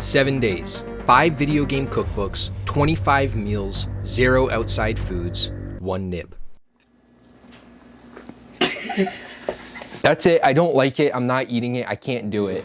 7 days, 5 video game cookbooks, 25 meals, 0 outside foods, 1 nib. That's it. I don't like it. I'm not eating it. I can't do it.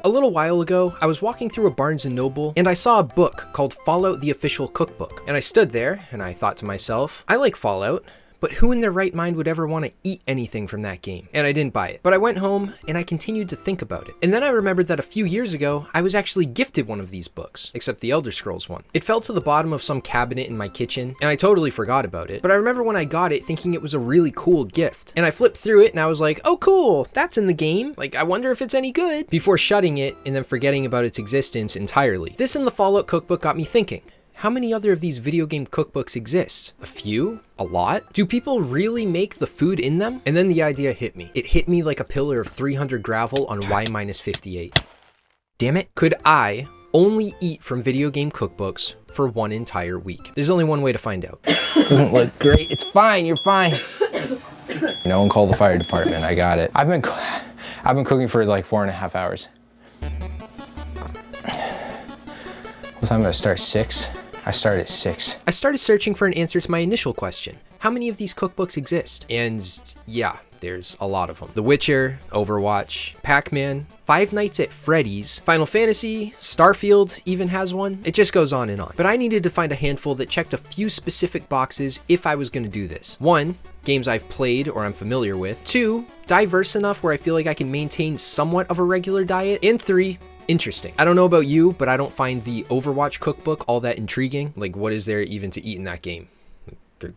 A little while ago, I was walking through a Barnes & Noble and I saw a book called Fallout: The Official Cookbook. And I stood there and I thought to myself, I like Fallout, but who in their right mind would ever want to eat anything from that game? And I didn't buy it. But I went home and I continued to think about it. And then I remembered that a few years ago, I was actually gifted one of these books, except the Elder Scrolls one. It fell to the bottom of some cabinet in my kitchen, and I totally forgot about it. But I remember when I got it thinking it was a really cool gift. And I flipped through it and I was like, oh cool, that's in the game. Like, I wonder if it's any good. Before shutting it and then forgetting about its existence entirely. This and the Fallout cookbook got me thinking. How many other of these video game cookbooks exist? A few? A lot? Do people really make the food in them? And then the idea hit me. It hit me like a pillar of 300 gravel on Y-58. Damn it. Could I only eat from video game cookbooks for 1 entire week? There's only one way to find out. Doesn't look great. It's fine. You're fine. No one call the fire department. I got it. I've been cooking for like 4.5 hours. What time did I start? 6? I started at 6. I started searching for an answer to my initial question. How many of these cookbooks exist? And yeah, there's a lot of them. The Witcher, Overwatch, Pac-Man, Five Nights at Freddy's, Final Fantasy, Starfield even has one. It just goes on and on. But I needed to find a handful that checked a few specific boxes if I was going to do this. 1, games I've played or I'm familiar with. 2, diverse enough where I feel like I can maintain somewhat of a regular diet. And 3, interesting. I don't know about you, but I don't find the Overwatch cookbook all that intriguing. Like, what is there even to eat in that game?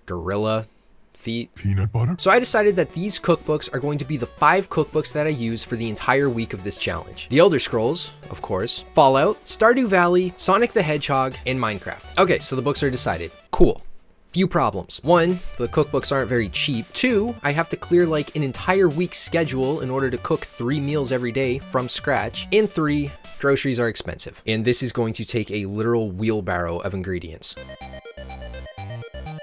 Gorilla feet? Peanut butter? So I decided that these cookbooks are going to be the 5 cookbooks that I use for the entire week of this challenge. The Elder Scrolls, of course, Fallout, Stardew Valley, Sonic the Hedgehog, and Minecraft. Okay, so the books are decided. Cool. Few problems. 1, the cookbooks aren't very cheap. 2, I have to clear like an entire week's schedule in order to cook 3 meals every day from scratch. And 3, groceries are expensive. And this is going to take a literal wheelbarrow of ingredients.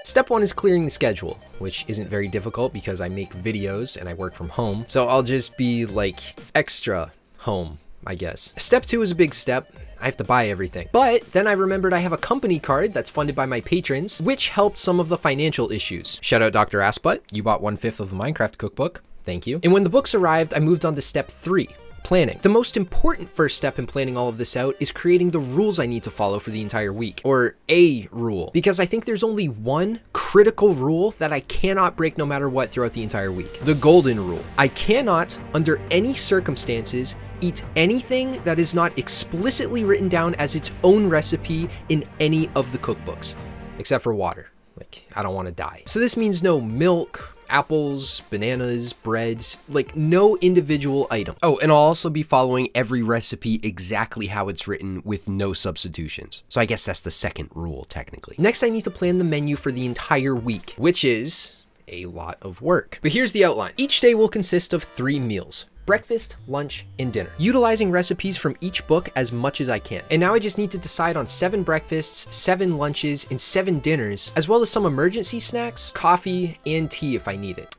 Step 1 is clearing the schedule, which isn't very difficult because I make videos and I work from home. So I'll just be like extra home, I guess. Step 2 is a big step. I have to buy everything. But then I remembered I have a company card that's funded by my patrons, which helped some of the financial issues. Shout out Dr. Assbutt, you bought 1/5 of the Minecraft cookbook. Thank you. And when the books arrived, I moved on to step 3. Planning. The most important first step in planning all of this out is creating the rules I need to follow for the entire week, or a rule, because I think there's only one critical rule that I cannot break no matter what throughout the entire week. The golden rule. I cannot, under any circumstances, eat anything that is not explicitly written down as its own recipe in any of the cookbooks, except for water. Like, I don't want to die. So this means no milk, apples, bananas, breads, like no individual item. Oh, and I'll also be following every recipe exactly how it's written with no substitutions. So I guess that's the second rule, technically. Next, I need to plan the menu for the entire week, which is a lot of work. But here's the outline. Each day will consist of 3 meals. Breakfast, lunch, and dinner. Utilizing recipes from each book as much as I can. And now I just need to decide on 7 breakfasts, 7 lunches, and 7 dinners, as well as some emergency snacks, coffee, and tea if I need it.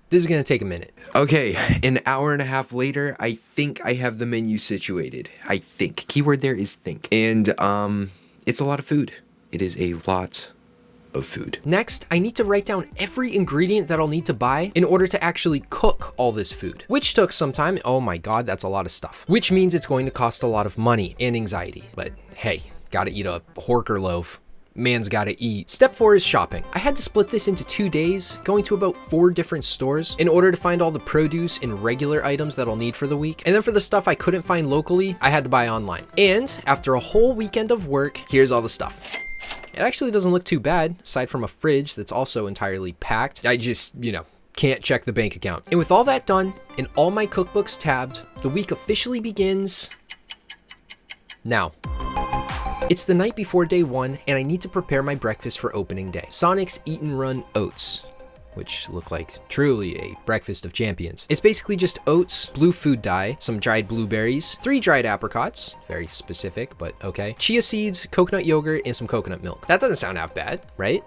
This is gonna take a minute. Okay, an hour and a half later, I think I have the menu situated. I think. Keyword there is think. And it's a lot of food. It is a lot of food. Next, I need to write down every ingredient that I'll need to buy in order to actually cook all this food, which took some time. Oh my God, that's a lot of stuff, which means it's going to cost a lot of money and anxiety. But hey, gotta eat a Horker loaf. Man's gotta eat. Step 4 is shopping. I had to split this into 2 days, going to about 4 different stores in order to find all the produce and regular items that I'll need for the week. And then for the stuff I couldn't find locally, I had to buy online. And after a whole weekend of work, here's all the stuff. It actually doesn't look too bad, aside from a fridge that's also entirely packed. I just, can't check the bank account. And with all that done, and all my cookbooks tabbed, the week officially begins now. It's the night before day 1, and I need to prepare my breakfast for opening day. Sonic's Eat and Run Oats, which look like truly a breakfast of champions. It's basically just oats, blue food dye, some dried blueberries, 3 dried apricots, very specific, but okay, chia seeds, coconut yogurt, and some coconut milk. That doesn't sound half bad, right?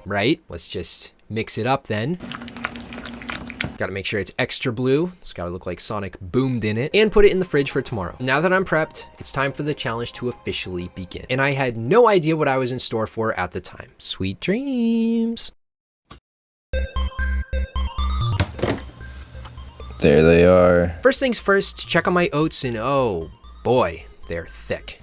Right? Let's just mix it up then. Gotta make sure it's extra blue. It's gotta look like Sonic boomed in it, and put it in the fridge for tomorrow. Now that I'm prepped, it's time for the challenge to officially begin. And I had no idea what I was in store for at the time. Sweet dreams. There they are. First things first, check on my oats, and oh boy, they're thick.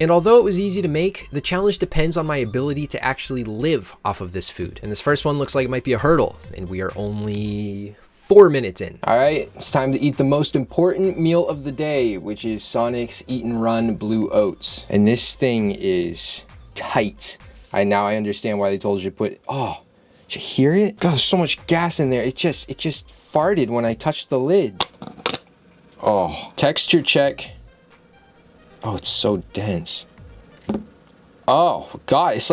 And although it was easy to make, the challenge depends on my ability to actually live off of this food. And this first one looks like it might be a hurdle, and we are only 4 minutes in. All right, it's time to eat the most important meal of the day, which is Sonic's Eat and Run Blue Oats. And this thing is tight. Now I understand why they told you to put, oh, did you hear it? God, there's so much gas in there. It just farted when I touched the lid. Oh, texture check. Oh, it's so dense. Oh God, it's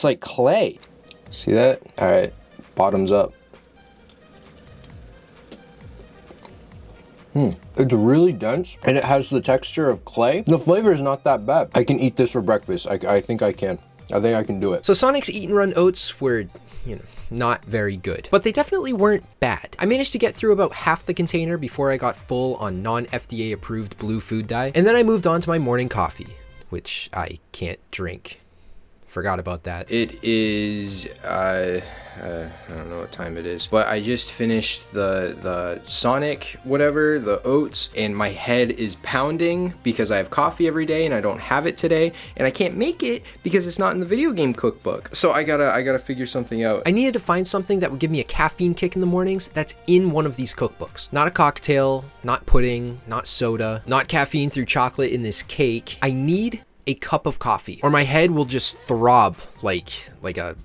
like clay. See that? All right, bottoms up. It's really dense, and it has the texture of clay. The flavor is not that bad. I can eat this for breakfast. I think I can. I think I can do it. So Sonic's Eat and Run Oats were, not very good, but they definitely weren't bad. I managed to get through about half the container before I got full on non-FDA approved blue food dye, and then I moved on to my morning coffee, which I can't drink. Forgot about that. It is, I don't know what time it is, but I just finished the Sonic whatever, the oats, and my head is pounding because I have coffee every day and I don't have it today, and I can't make it because it's not in the video game cookbook. So I gotta figure something out. I needed to find something that would give me a caffeine kick in the mornings that's in one of these cookbooks. Not a cocktail, not pudding, not soda, not caffeine through chocolate in this cake. I need a cup of coffee, or my head will just throb like a,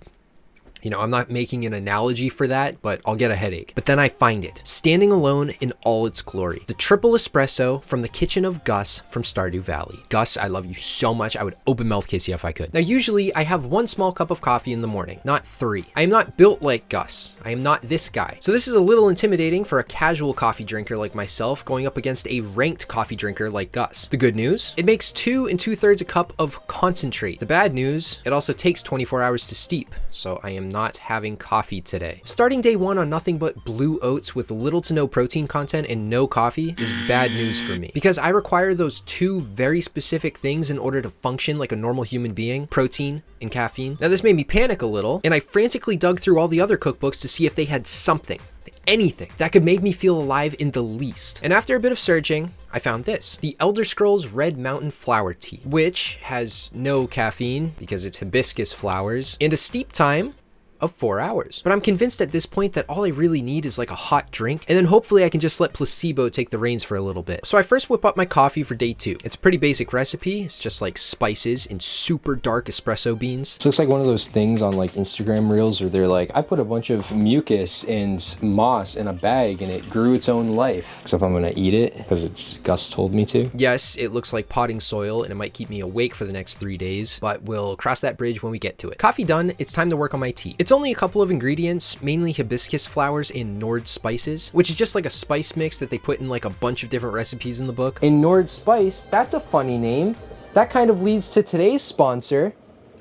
I'm not making an analogy for that, but I'll get a headache. But then I find it, standing alone in all its glory. The triple espresso from the kitchen of Gus from Stardew Valley. Gus, I love you so much. I would open mouth kiss you if I could. Now, usually I have 1 small cup of coffee in the morning, not 3. I am not built like Gus. I am not this guy. So this is a little intimidating for a casual coffee drinker like myself going up against a ranked coffee drinker like Gus. The good news, it makes 2 2/3 a cup of concentrate. The bad news, it also takes 24 hours to steep. So I am not having coffee today. Starting day 1 on nothing but blue oats with little to no protein content and no coffee is bad news for me, because I require those 2 very specific things in order to function like a normal human being: protein and caffeine. Now this made me panic a little, and I frantically dug through all the other cookbooks to see if they had something, anything that could make me feel alive in the least. And after a bit of searching, I found this, the Elder Scrolls Red Mountain Flower Tea, which has no caffeine because it's hibiscus flowers, and a steep time of 4 hours. But I'm convinced at this point that all I really need is like a hot drink, and then hopefully I can just let placebo take the reins for a little bit. So I first whip up my coffee for day 2. It's a pretty basic recipe. It's just like spices and super dark espresso beans. This looks like one of those things on like Instagram reels where they're like, I put a bunch of mucus and moss in a bag and it grew its own life. Except I'm gonna eat it because Gus told me to. Yes, it looks like potting soil and it might keep me awake for the next 3 days, but we'll cross that bridge when we get to it. Coffee done, it's time to work on my tea. It's only a couple of ingredients, mainly hibiscus flowers and Nord spices, which is just like a spice mix that they put in like a bunch of different recipes in the book. And Nord Spice, that's a funny name. That kind of leads to today's sponsor,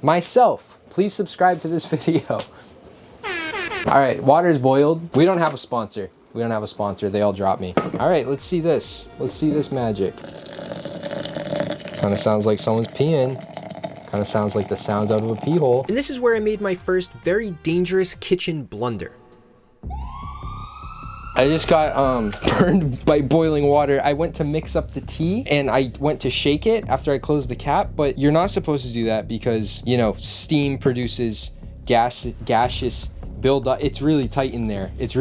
myself. Please subscribe to this video. All right, water's boiled. We don't have a sponsor. They all dropped me. All right, let's see this. Let's see this magic. Kind of sounds like someone's peeing. Kind of sounds like the sounds out of a pee hole. And this is where I made my first very dangerous kitchen blunder. I just got burned by boiling water. I went to mix up the tea and I went to shake it after I closed the cap, but you're not supposed to do that because, steam produces gaseous buildup. It's really tight in there. It's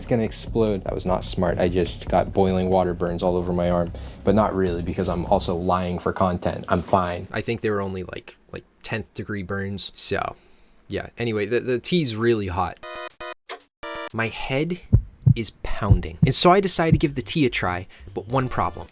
gonna explode. That was not smart. I just got boiling water burns all over my arm, but not really because I'm also lying for content. I'm fine. I think they were only like 10th degree burns. So yeah, anyway, the tea's really hot. My head is pounding. And so I decided to give the tea a try, but one problem.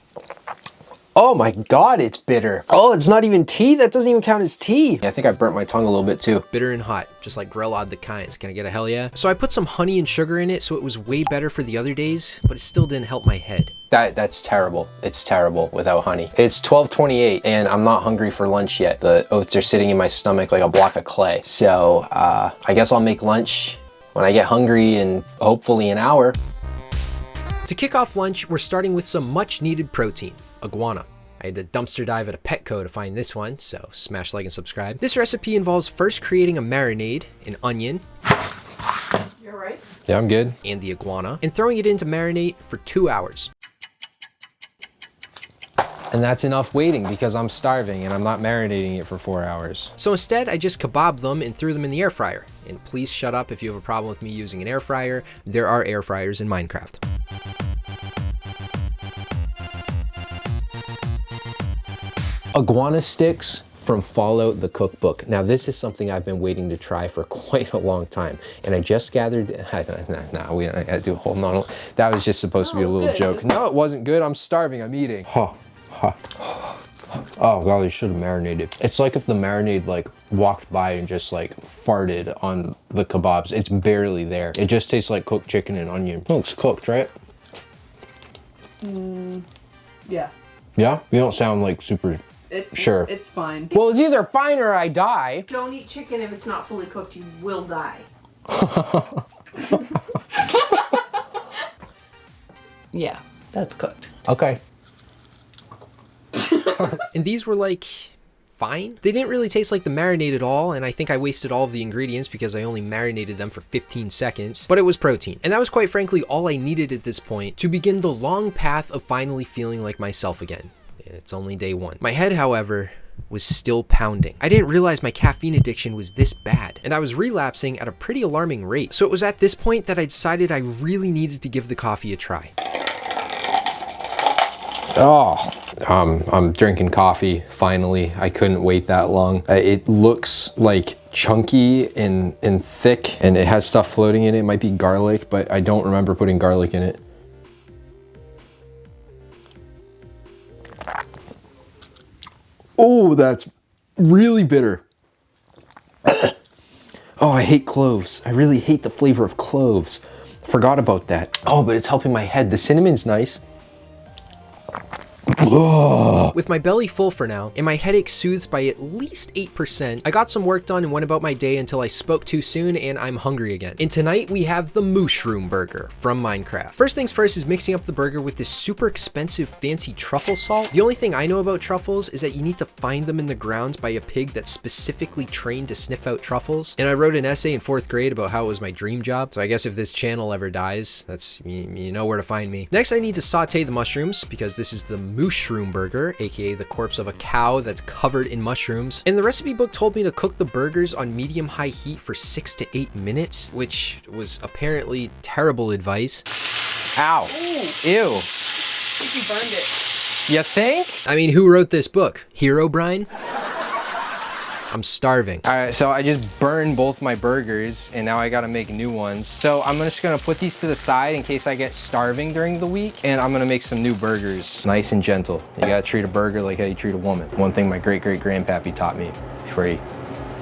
Oh my God, it's bitter. Oh, it's not even tea? That doesn't even count as tea. I think I burnt my tongue a little bit too. Bitter and hot, just like Grill Odd the Kinds. Can I get a hell yeah? So I put some honey and sugar in it so it was way better for the other days, but it still didn't help my head. That's terrible. It's terrible without honey. It's 12:28 and I'm not hungry for lunch yet. The oats are sitting in my stomach like a block of clay. So I guess I'll make lunch when I get hungry in hopefully an hour. To kick off lunch, we're starting with some much needed protein, iguana. I had to dumpster dive at a Petco to find this one, so smash like and subscribe. This recipe involves first creating a marinade, an onion. You're right. Yeah, I'm good. And the iguana, and throwing it in to marinate for 2 hours. And that's enough waiting because I'm starving and I'm not marinating it for 4 hours. So instead, I just kebabbed them and threw them in the air fryer. And please shut up if you have a problem with me using an air fryer. There are air fryers in Minecraft. Iguana sticks from Fallout the cookbook. Now this is something I've been waiting to try for quite a long time. And I just gathered, I gotta do a whole monologue. That was just supposed to be a little joke. No, it wasn't good, I'm starving, I'm eating. Oh god, they should have marinated. It's like if the marinade like walked by and just like farted on the kebabs. It's barely there. It just tastes like cooked chicken and onion. It looks cooked, right? Yeah. Yeah? You don't sound like super sure. It's fine. Well, it's either fine or I die. Don't eat chicken if it's not fully cooked. You will die. Yeah, that's cooked. Okay. And these were like fine. They didn't really taste like the marinade at all, and I think I wasted all of the ingredients because I only marinated them for 15 seconds, but it was protein. And that was quite frankly all I needed at this point to begin the long path of finally feeling like myself again. It's only day one. My head, however, was still pounding. I didn't realize my caffeine addiction was this bad, and I was relapsing at a pretty alarming rate. So it was at this point that I decided I really needed to give the coffee a try. I'm drinking coffee, finally. I couldn't wait that long. It looks like chunky and thick, and it has stuff floating in it. It might be garlic, but I don't remember putting garlic in it. Oh, that's really bitter. Oh, I hate cloves. I really hate the flavor of cloves. Forgot about that. Oh, but it's helping my head. The cinnamon's nice. With my belly full for now, and my headache soothed by at least 8%, I got some work done and went about my day until I spoke too soon and I'm hungry again. And tonight we have the mushroom burger from Minecraft. First things first is mixing up the burger with this super expensive fancy truffle salt. The only thing I know about truffles is that you need to find them in the ground by a pig that's specifically trained to sniff out truffles. And I wrote an essay in 4th grade about how it was my dream job. So I guess if this channel ever dies, that's, you know where to find me. Next I need to saute the mushrooms because this is the mushroom burger, aka the corpse of a cow that's covered in mushrooms. And the recipe book told me to cook the burgers on medium-high heat for 6 to 8 minutes, which was apparently terrible advice. Ow. Ooh. Ew. I think you burned it. You think? I mean, who wrote this book? Herobrine? I'm starving. All right, so I just burned both my burgers and now I gotta make new ones. So I'm just gonna put these to the side in case I get starving during the week, and I'm gonna make some new burgers. Nice and gentle. You gotta treat a burger like how you treat a woman. One thing my great-great-grandpappy taught me before he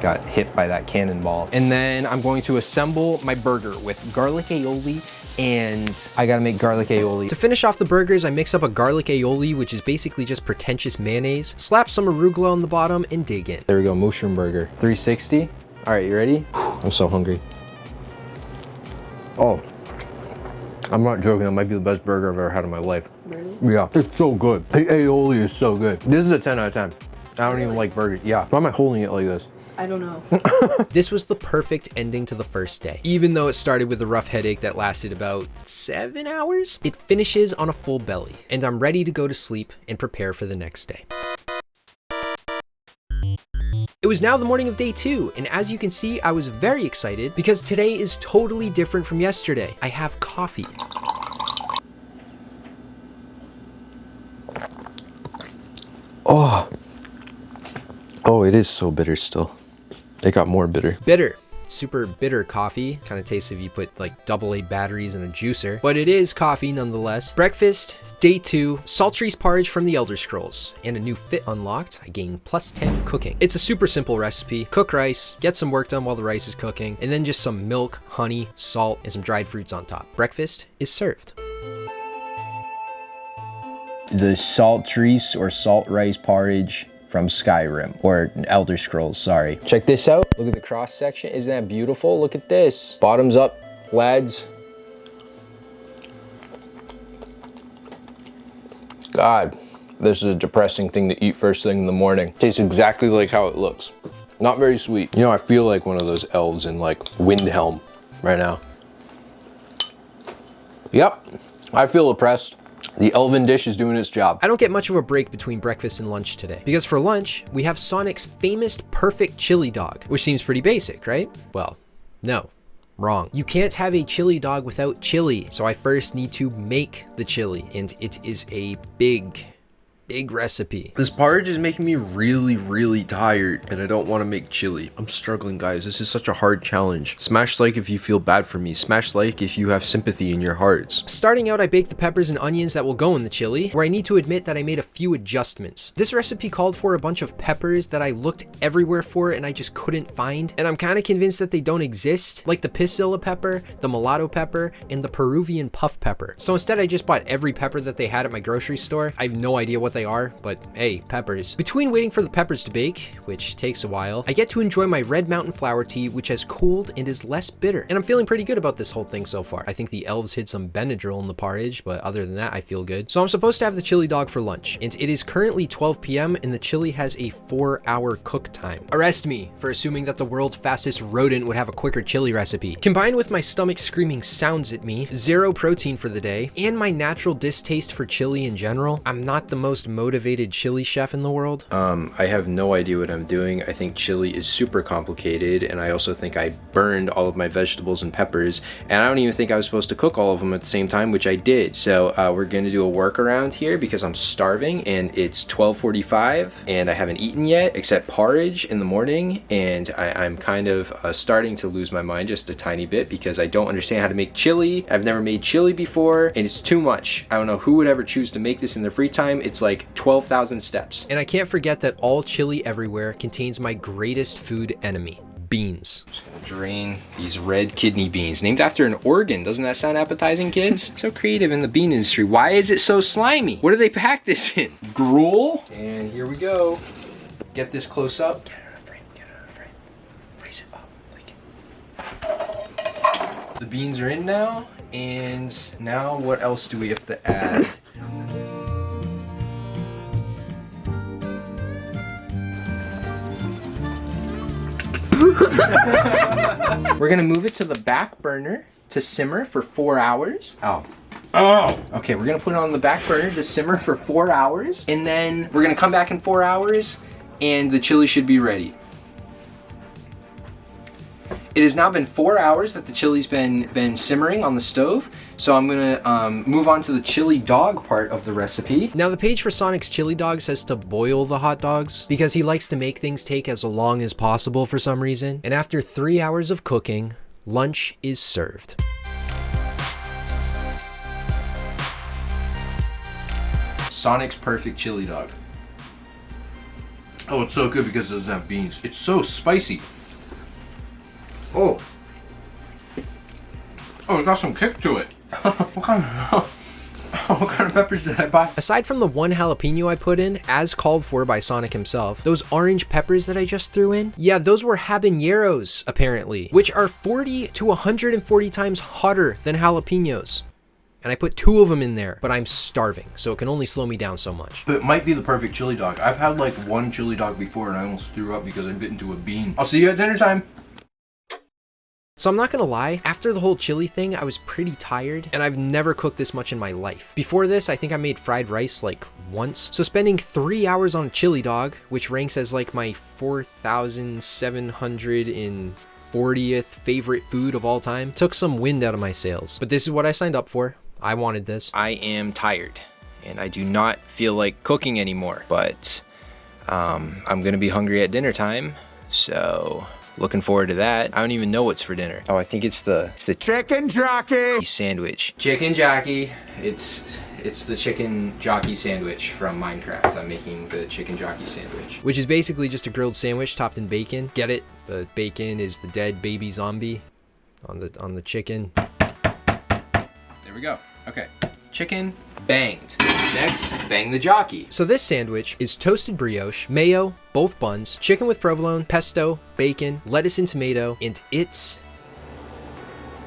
got hit by that cannonball. And then I'm going to assemble my burger with garlic aioli, and I gotta make garlic aioli. To finish off the burgers, I mix up a garlic aioli, which is basically just pretentious mayonnaise, slap some arugula on the bottom, and dig in. There we go, mushroom burger. 360. All right, you ready? I'm so hungry. Oh, I'm not joking, that might be the best burger I've ever had in my life. Really? Yeah, it's so good. The aioli is so good. This is a 10 out of 10. I don't even like burgers. Yeah, why am I holding it like this? I don't know. This was the perfect ending to the first day. Even though it started with a rough headache that lasted about 7 hours, it finishes on a full belly, and I'm ready to go to sleep and prepare for the next day. It was now the morning of day 2, and as you can see, I was very excited because today is totally different from yesterday. I have coffee. Oh, it is so bitter still. It got more bitter. Bitter. Super bitter coffee. Kind of tastes if you put like AA batteries in a juicer. But it is coffee nonetheless. Breakfast, day 2, salt trees porridge from the Elder Scrolls. And a new fit unlocked. I gained +10 cooking. It's a super simple recipe. Cook rice, get some work done while the rice is cooking, and then just some milk, honey, salt, and some dried fruits on top. Breakfast is served. The salt trees or salt rice porridge from Skyrim, or Elder Scrolls, sorry. Check this out. Look at the cross section. Isn't that beautiful? Look at this. Bottoms up lads. God, this is a depressing thing to eat first thing in the morning. Tastes exactly like how it looks. Not very sweet. You know, I feel like one of those elves in like Windhelm right now. Yep, I feel oppressed. The elven dish is doing its job. I don't get much of a break between breakfast and lunch today, because for lunch, we have Sonic's famous perfect chili dog, which seems pretty basic, right? Well, no. Wrong. You can't have a chili dog without chili, so I first need to make the chili, and it is a big recipe. This porridge is making me really tired, and I don't want to make chili. I'm struggling, guys. This is such a hard challenge. Smash like if you feel bad for me. Smash like if you have sympathy in your hearts. Starting out, I baked the peppers and onions that will go in the chili, where I need to admit that I made a few adjustments. This recipe called for a bunch of peppers that I looked everywhere for and I just couldn't find, and I'm kind of convinced that they don't exist, like the pisilla pepper, the mulatto pepper, and the Peruvian puff pepper. So instead, I just bought every pepper that they had at my grocery store. I have no idea what they are, but hey, peppers. Between waiting for the peppers to bake, which takes a while, I get to enjoy my Red Mountain flower tea, which has cooled and is less bitter. And I'm feeling pretty good about this whole thing so far. I think the elves hid some Benadryl in the porridge, but other than that, I feel good. So I'm supposed to have the chili dog for lunch, and it is currently 12 p.m. and the chili has a 4-hour cook time. Arrest me for assuming that the world's fastest rodent would have a quicker chili recipe. Combined with my stomach screaming sounds at me, zero protein for the day, and my natural distaste for chili in general, I'm not the most motivated chili chef in the world. I have no idea what I'm doing. I think chili is super complicated, and I also think I burned all of my vegetables and peppers, and I don't even think I was supposed to cook all of them at the same time, which I did. So we're gonna do a workaround here because I'm starving, and it's 12:45, and I haven't eaten yet except porridge in the morning, and I'm kind of starting to lose my mind just a tiny bit because I don't understand how to make chili. I've never made chili before, and it's too much. I don't know who would ever choose to make this in their free time. It's like 12,000 steps. And I can't forget that all chili everywhere contains my greatest food enemy, beans. Just gonna drain these red kidney beans, named after an organ. Doesn't that sound appetizing, kids? So creative in the bean industry. Why is it so slimy? What do they pack this in? Gruel? And here we go. Get this close up. Get it on a frame, get it on a frame. Raise it up. Like. The beans are in now, and now what else do we have to add? We're gonna move it to the back burner to simmer for 4 hours. Oh. Okay, we're gonna put it on the back burner to simmer for 4 hours, and then we're gonna come back in 4 hours, and the chili should be ready. It has now been 4 hours that the chili's been simmering on the stove, so I'm gonna move on to the chili dog part of the recipe. Now the page for Sonic's chili dog says to boil the hot dogs because he likes to make things take as long as possible for some reason. And after 3 hours of cooking, lunch is served. Sonic's perfect chili dog. Oh, it's so good because it doesn't have beans. It's so spicy. Oh, it got some kick to it. What kind of peppers did I buy? Aside from the one jalapeno I put in, as called for by Sonic himself, those orange peppers that I just threw in, yeah, those were habaneros, apparently, which are 40 to 140 times hotter than jalapenos. And I put 2 of them in there, but I'm starving, so it can only slow me down so much. But it might be the perfect chili dog. I've had like one chili dog before and I almost threw up because I bit into a bean. I'll see you at dinner time. So I'm not gonna lie, after the whole chili thing, I was pretty tired, and I've never cooked this much in my life. Before this, I think I made fried rice like once. So spending 3 hours on a chili dog, which ranks as like my 4,740th favorite food of all time, took some wind out of my sails. But this is what I signed up for. I wanted this. I am tired, and I do not feel like cooking anymore, but I'm gonna be hungry at dinner time, so looking forward to that. I don't even know what's for dinner. Oh, I think it's the Chicken Jockey sandwich. Chicken jockey. It's the chicken jockey sandwich from Minecraft. I'm making the chicken jockey sandwich. Which is basically just a grilled sandwich topped in bacon. Get it? The bacon is the dead baby zombie on the chicken. There we go. Okay. Chicken banged. Next, bang the jockey. So this sandwich is toasted brioche, mayo, both buns, chicken with provolone, pesto, bacon, lettuce and tomato, and it's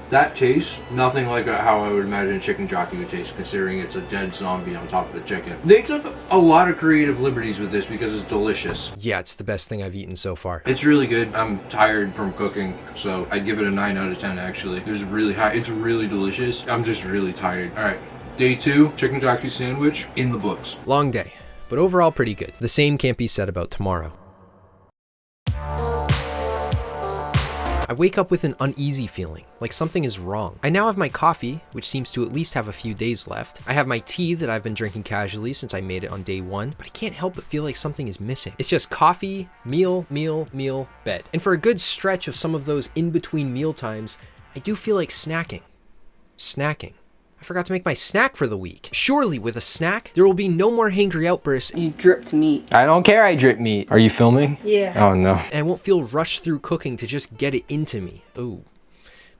That tastes nothing like how I would imagine a chicken jockey would taste, considering it's a dead zombie on top of a chicken. They took a lot of creative liberties with this because it's delicious. Yeah, it's the best thing I've eaten so far. It's really good. I'm tired from cooking, so I'd give it a 9 out of 10 actually. It was really high. It's really delicious. I'm just really tired. All right, day 2, chicken jockey sandwich in the books. Long day, but overall pretty good. The same can't be said about tomorrow. I wake up with an uneasy feeling, like something is wrong. I now have my coffee, which seems to at least have a few days left. I have my tea that I've been drinking casually since I made it on day 1, but I can't help but feel like something is missing. It's just coffee, meal, bed. And for a good stretch of some of those in-between meal times, I do feel like snacking. I forgot to make my snack for the week. Surely with a snack, there will be no more hangry outbursts. You dripped meat. I don't care I drip meat. Are you filming? Yeah. Oh no. And I won't feel rushed through cooking to just get it into me. Ooh,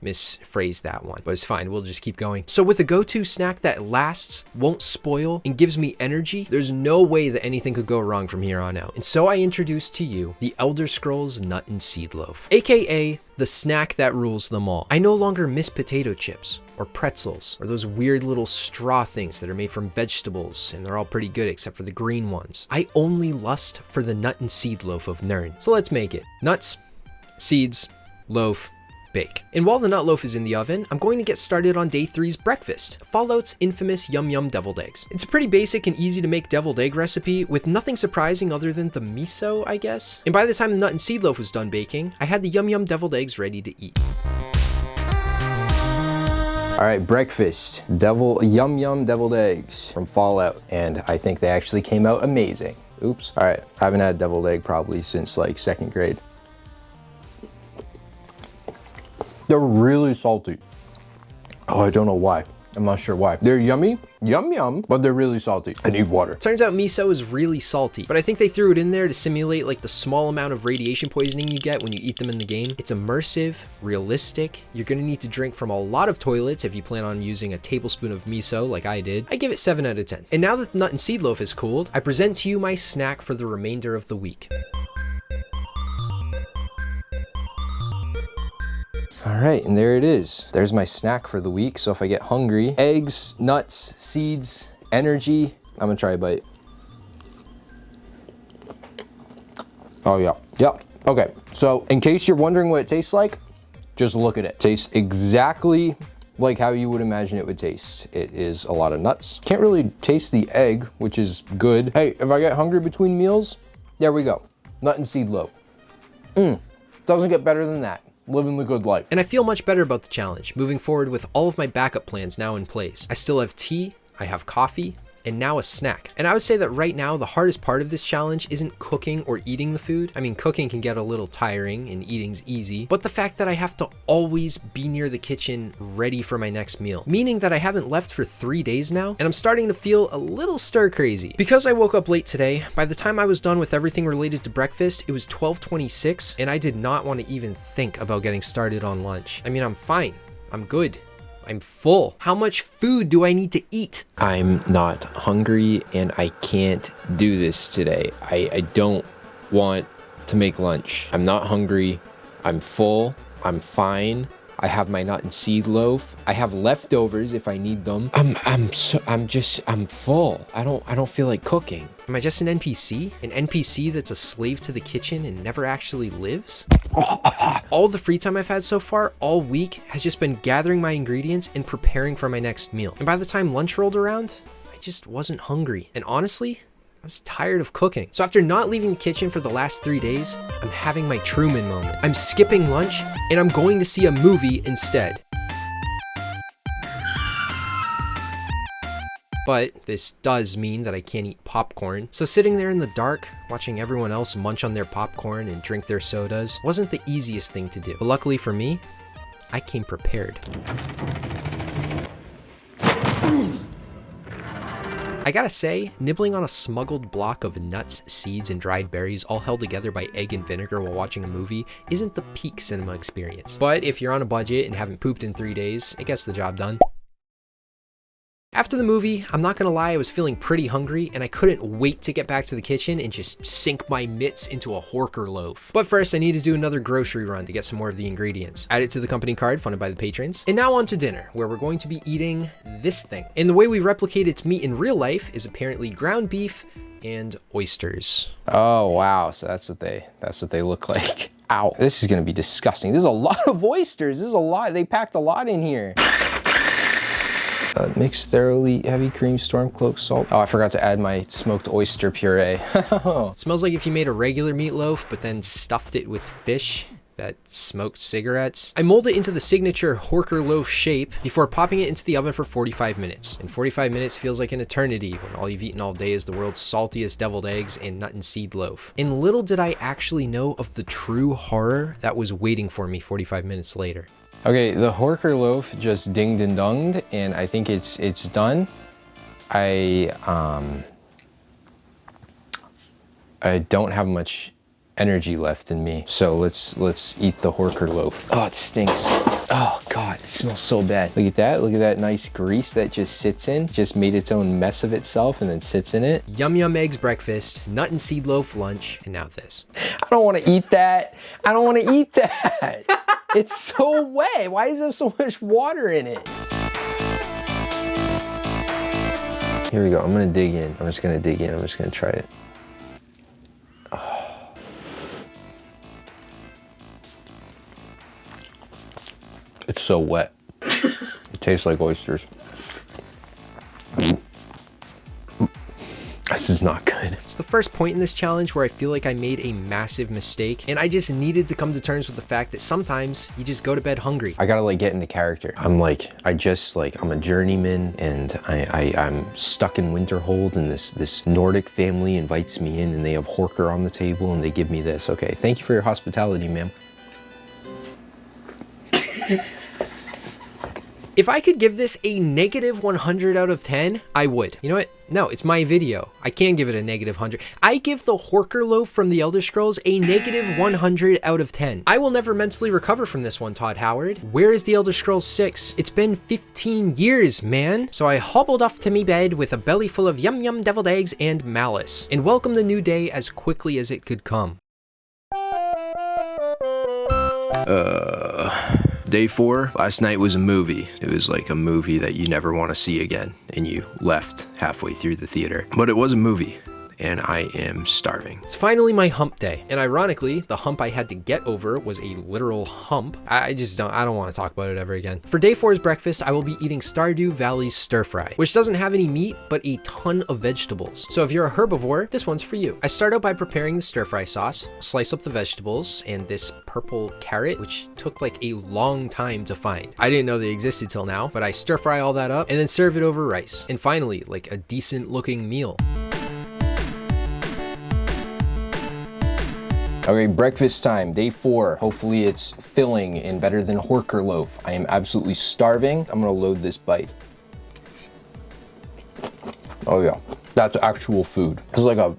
misphrased that one, but it's fine. We'll just keep going. So with a go-to snack that lasts, won't spoil, and gives me energy, there's no way that anything could go wrong from here on out. And so I introduce to you the Elder Scrolls Nut and Seed Loaf, aka the snack that rules them all. I no longer miss potato chips or pretzels or those weird little straw things that are made from vegetables, and they're all pretty good except for the green ones. I only lust for the Nut and Seed Loaf of Nern. So let's make it. Nuts, seeds, loaf, bake. And while the nut loaf is in the oven, I'm going to get started on day 3's breakfast, Fallout's infamous Yum Yum deviled eggs. It's a pretty basic and easy to make deviled egg recipe with nothing surprising other than the miso, I guess. And by the time the nut and seed loaf was done baking, I had the Yum Yum deviled eggs ready to eat. All right, breakfast. Yum Yum deviled eggs from Fallout. And I think they actually came out amazing. Oops. All right, I haven't had deviled egg probably since like 2nd grade. They're really salty. Oh, I don't know why. I'm not sure why. They're yummy, yum, but they're really salty. I need water. Turns out miso is really salty, but I think they threw it in there to simulate like the small amount of radiation poisoning you get when you eat them in the game. It's immersive, realistic. You're gonna need to drink from a lot of toilets if you plan on using a tablespoon of miso like I did. I give it 7 out of 10. And now that the nut and seed loaf is cooled, I present to you my snack for the remainder of the week. All right, and there it is. There's my snack for the week. So if I get hungry, eggs, nuts, seeds, energy. I'm gonna try a bite. Oh yeah, yep. Okay, so in case you're wondering what it tastes like, just look at it. It tastes exactly like how you would imagine it would taste. It is a lot of nuts. Can't really taste the egg, which is good. Hey, if I get hungry between meals, there we go. Nut and seed loaf. Doesn't get better than that. Living the good life. And I feel much better about the challenge, moving forward with all of my backup plans now in place. I still have tea, I have coffee, and now a snack. And I would say that right now, the hardest part of this challenge isn't cooking or eating the food. I mean, cooking can get a little tiring and eating's easy, but the fact that I have to always be near the kitchen ready for my next meal, meaning that I haven't left for 3 days now, and I'm starting to feel a little stir crazy. Because I woke up late today, by the time I was done with everything related to breakfast, it was 12:26, and I did not want to even think about getting started on lunch. I mean, I'm fine. I'm good. I'm full. How much food do I need to eat? I'm not hungry and I can't do this today. I don't want to make lunch. I'm not hungry. I'm full. I'm fine. I have my nut and seed loaf. I have leftovers if I need them. I'm full. I don't feel like cooking. Am I just an NPC? An NPC that's a slave to the kitchen and never actually lives? All the free time I've had so far all week has just been gathering my ingredients and preparing for my next meal. And by the time lunch rolled around, I just wasn't hungry. And honestly, I was tired of cooking. So after not leaving the kitchen for the last 3 days, I'm having my Truman moment. I'm skipping lunch and I'm going to see a movie instead. But this does mean that I can't eat popcorn. So sitting there in the dark, watching everyone else munch on their popcorn and drink their sodas wasn't the easiest thing to do. But luckily for me, I came prepared. I gotta say, nibbling on a smuggled block of nuts, seeds, and dried berries all held together by egg and vinegar while watching a movie isn't the peak cinema experience. But if you're on a budget and haven't pooped in 3 days, it gets the job done. After the movie, I'm not gonna lie, I was feeling pretty hungry and I couldn't wait to get back to the kitchen and just sink my mitts into a Horker loaf. But first, I need to do another grocery run to get some more of the ingredients. Add it to the company card funded by the patrons. And now on to dinner, where we're going to be eating this thing. And the way we replicate its meat in real life is apparently ground beef and oysters. Oh wow, so that's what they look like. Ow, this is gonna be disgusting. There's a lot of oysters. This is a lot. They packed a lot in here. Mix thoroughly, heavy cream, storm cloak, salt. Oh, I forgot to add my smoked oyster puree. It smells like if you made a regular meatloaf, but then stuffed it with fish that smoked cigarettes. I mold it into the signature Horker loaf shape before popping it into the oven for 45 minutes. And 45 minutes feels like an eternity when all you've eaten all day is the world's saltiest deviled eggs and nut and seed loaf. And little did I actually know of the true horror that was waiting for me 45 minutes later. Okay, the Horker loaf just dinged and dunged, and I think it's done. I don't have much energy left in me, so let's eat the Horker loaf. Oh, it stinks. Oh God, it smells so bad. Look at that. Look at that nice grease that just sits in. Just made its own mess of itself and then sits in it. Yum yum eggs breakfast, nut and seed loaf lunch, and now this. I don't want to eat that. I don't want to eat that. It's so wet. Why is there so much water in it? Here we go. I'm gonna dig in. I'm just gonna dig in. I'm just gonna try it. Oh. It's so wet. It tastes like oysters. This is not good. It's the first point in this challenge where I feel like I made a massive mistake, and I just needed to come to terms with the fact that sometimes you just go to bed hungry. I gotta like get into character. I'm a journeyman, and I'm stuck in Winterhold, and this Nordic family invites me in, and they have Horker on the table, and they give me this. Okay, thank you for your hospitality, ma'am. If I could give this a negative 100 out of 10, I would. You know what? No, it's my video. I can give it a negative 100. I give the Horker loaf from the Elder Scrolls a negative 100 out of 10. I will never mentally recover from this one, Todd Howard. Where is the Elder Scrolls 6? It's been 15 years, man. So I hobbled off to me bed with a belly full of yum yum deviled eggs and malice, and welcomed the new day as quickly as it could come. Day 4, last night was a movie. It was like a movie that you never want to see again, and you left halfway through the theater. But it was a movie, and I am starving. It's finally my hump day, and ironically, the hump I had to get over was a literal hump. I don't want to talk about it ever again. For day 4's breakfast, I will be eating Stardew Valley's stir fry, which doesn't have any meat, but a ton of vegetables. So if you're a herbivore, this one's for you. I start out by preparing the stir fry sauce, slice up the vegetables, and this purple carrot, which took like a long time to find. I didn't know they existed till now, but I stir fry all that up and then serve it over rice. And finally, like a decent looking meal. Okay, breakfast time, day 4. Hopefully it's filling and better than Horker loaf. I am absolutely starving. I'm gonna load this bite. Oh yeah, that's actual food. It's like a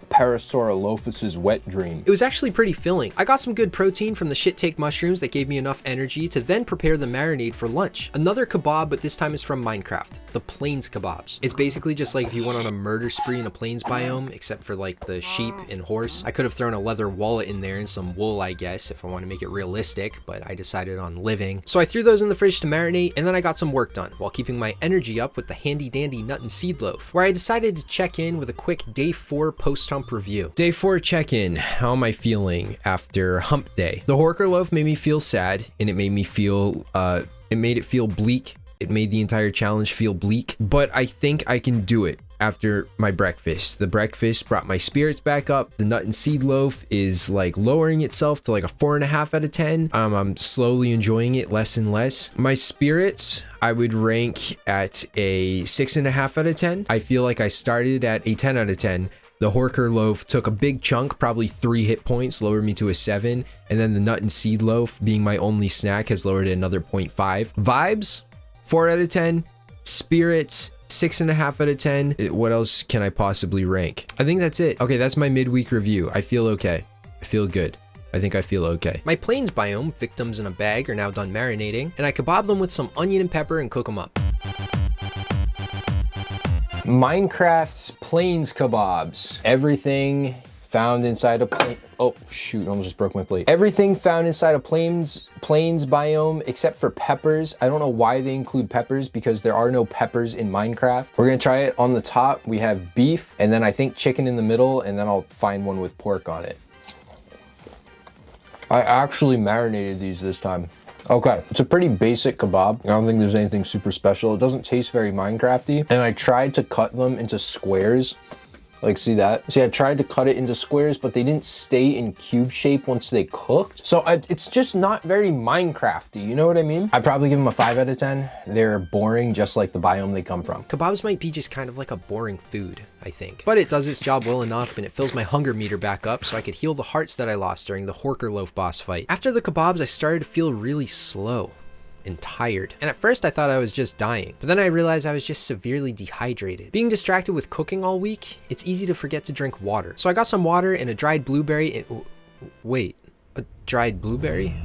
Parasaurolophus's wet dream. It was actually pretty filling. I got some good protein from the shit take mushrooms that gave me enough energy to then prepare the marinade for lunch. Another kebab, but this time is from Minecraft, the Plains kebabs. It's basically just like if you went on a murder spree in a plains biome, except for like the sheep and horse. I could have thrown a leather wallet in there and some wool, I guess, if I want to make it realistic, but I decided on living. So I threw those in the fridge to marinate, and then I got some work done while keeping my energy up with the handy dandy nut and seed loaf, where I decided to check in with a quick day 4 post-hump review. Day 4 check-in. How am I feeling after hump day? The Horker loaf made me feel sad, and it made me feel, it made it feel bleak. It made the entire challenge feel bleak, but I think I can do it after my breakfast. The breakfast brought my spirits back up. The nut and seed loaf is like lowering itself to like a 4.5 out of 10. I'm slowly enjoying it less and less. My spirits, I would rank at a 6.5 out of 10. I feel like I started at a 10 out of 10. The Horker loaf took a big chunk, probably 3 hit points, lowered me to a 7. And then the nut and seed loaf, being my only snack, has lowered it another 0.5. Vibes, 4 out of 10. Spirits, 6.5 out of 10. What else can I possibly rank? I think that's it. Okay, that's my midweek review. I feel okay. I feel good. I think I feel okay. My plains biome, victims in a bag, are now done marinating, and I kebab them with some onion and pepper and cook them up. Minecraft's plains kebabs. Everything found inside a plane. Oh shoot, almost just broke my plate. Everything found inside a plains biome except for peppers. I don't know why they include peppers because there are no peppers in Minecraft. We're gonna try it. On the top, we have beef, and then I think chicken in the middle, and then I'll find one with pork on it. I actually marinated these this time. Okay, it's a pretty basic kebab. I don't think there's anything super special. It doesn't taste very Minecrafty. And I tried to cut them into squares. Like, see that? See, I tried to cut it into squares, but they didn't stay in cube shape once they cooked. So it's just not very Minecrafty, you know what I mean? I'd probably give them a 5 out of 10. They're boring, just like the biome they come from. Kebabs might be just kind of like a boring food, I think. But it does its job well enough, and it fills my hunger meter back up so I could heal the hearts that I lost during the Horker Loaf boss fight. After the kebabs, I started to feel really slow and tired. And at first I thought I was just dying, but then I realized I was just severely dehydrated. Being distracted with cooking all week, it's easy to forget to drink water. So I got some water and a dried blueberry. Wait, a dried blueberry?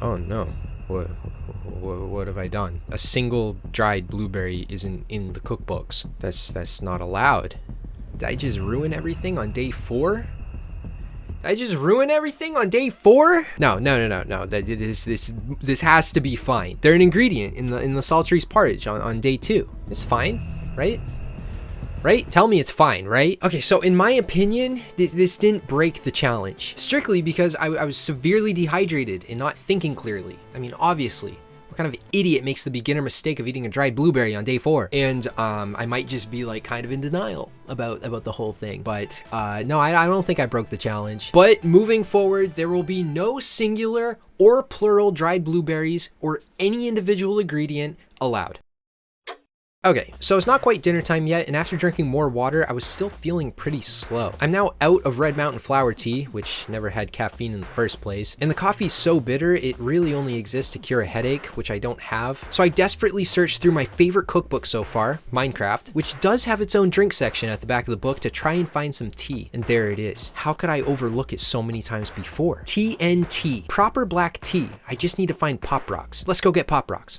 Oh no, what have I done? A single dried blueberry isn't in the cookbooks. That's not allowed. Did I just ruin everything on day 4? I just ruin everything on day 4? No. This has to be fine. They're an ingredient in the Saltrees porridge on day 2. It's fine, right? Right? Tell me it's fine, right? Okay, so in my opinion, this didn't break the challenge. Strictly because I was severely dehydrated and not thinking clearly. I mean, obviously. What kind of idiot makes the beginner mistake of eating a dried blueberry on day 4? And I might just be like kind of in denial about the whole thing. But no, I don't think I broke the challenge. But moving forward, there will be no singular or plural dried blueberries or any individual ingredient allowed. Okay, so it's not quite dinner time yet, and after drinking more water, I was still feeling pretty slow. I'm now out of Red Mountain flower tea, which never had caffeine in the first place, and the coffee's so bitter, it really only exists to cure a headache, which I don't have. So I desperately searched through my favorite cookbook so far, Minecraft, which does have its own drink section at the back of the book to try and find some tea, and there it is. How could I overlook it so many times before? TNT, proper black tea. I just need to find Pop Rocks. Let's go get Pop Rocks.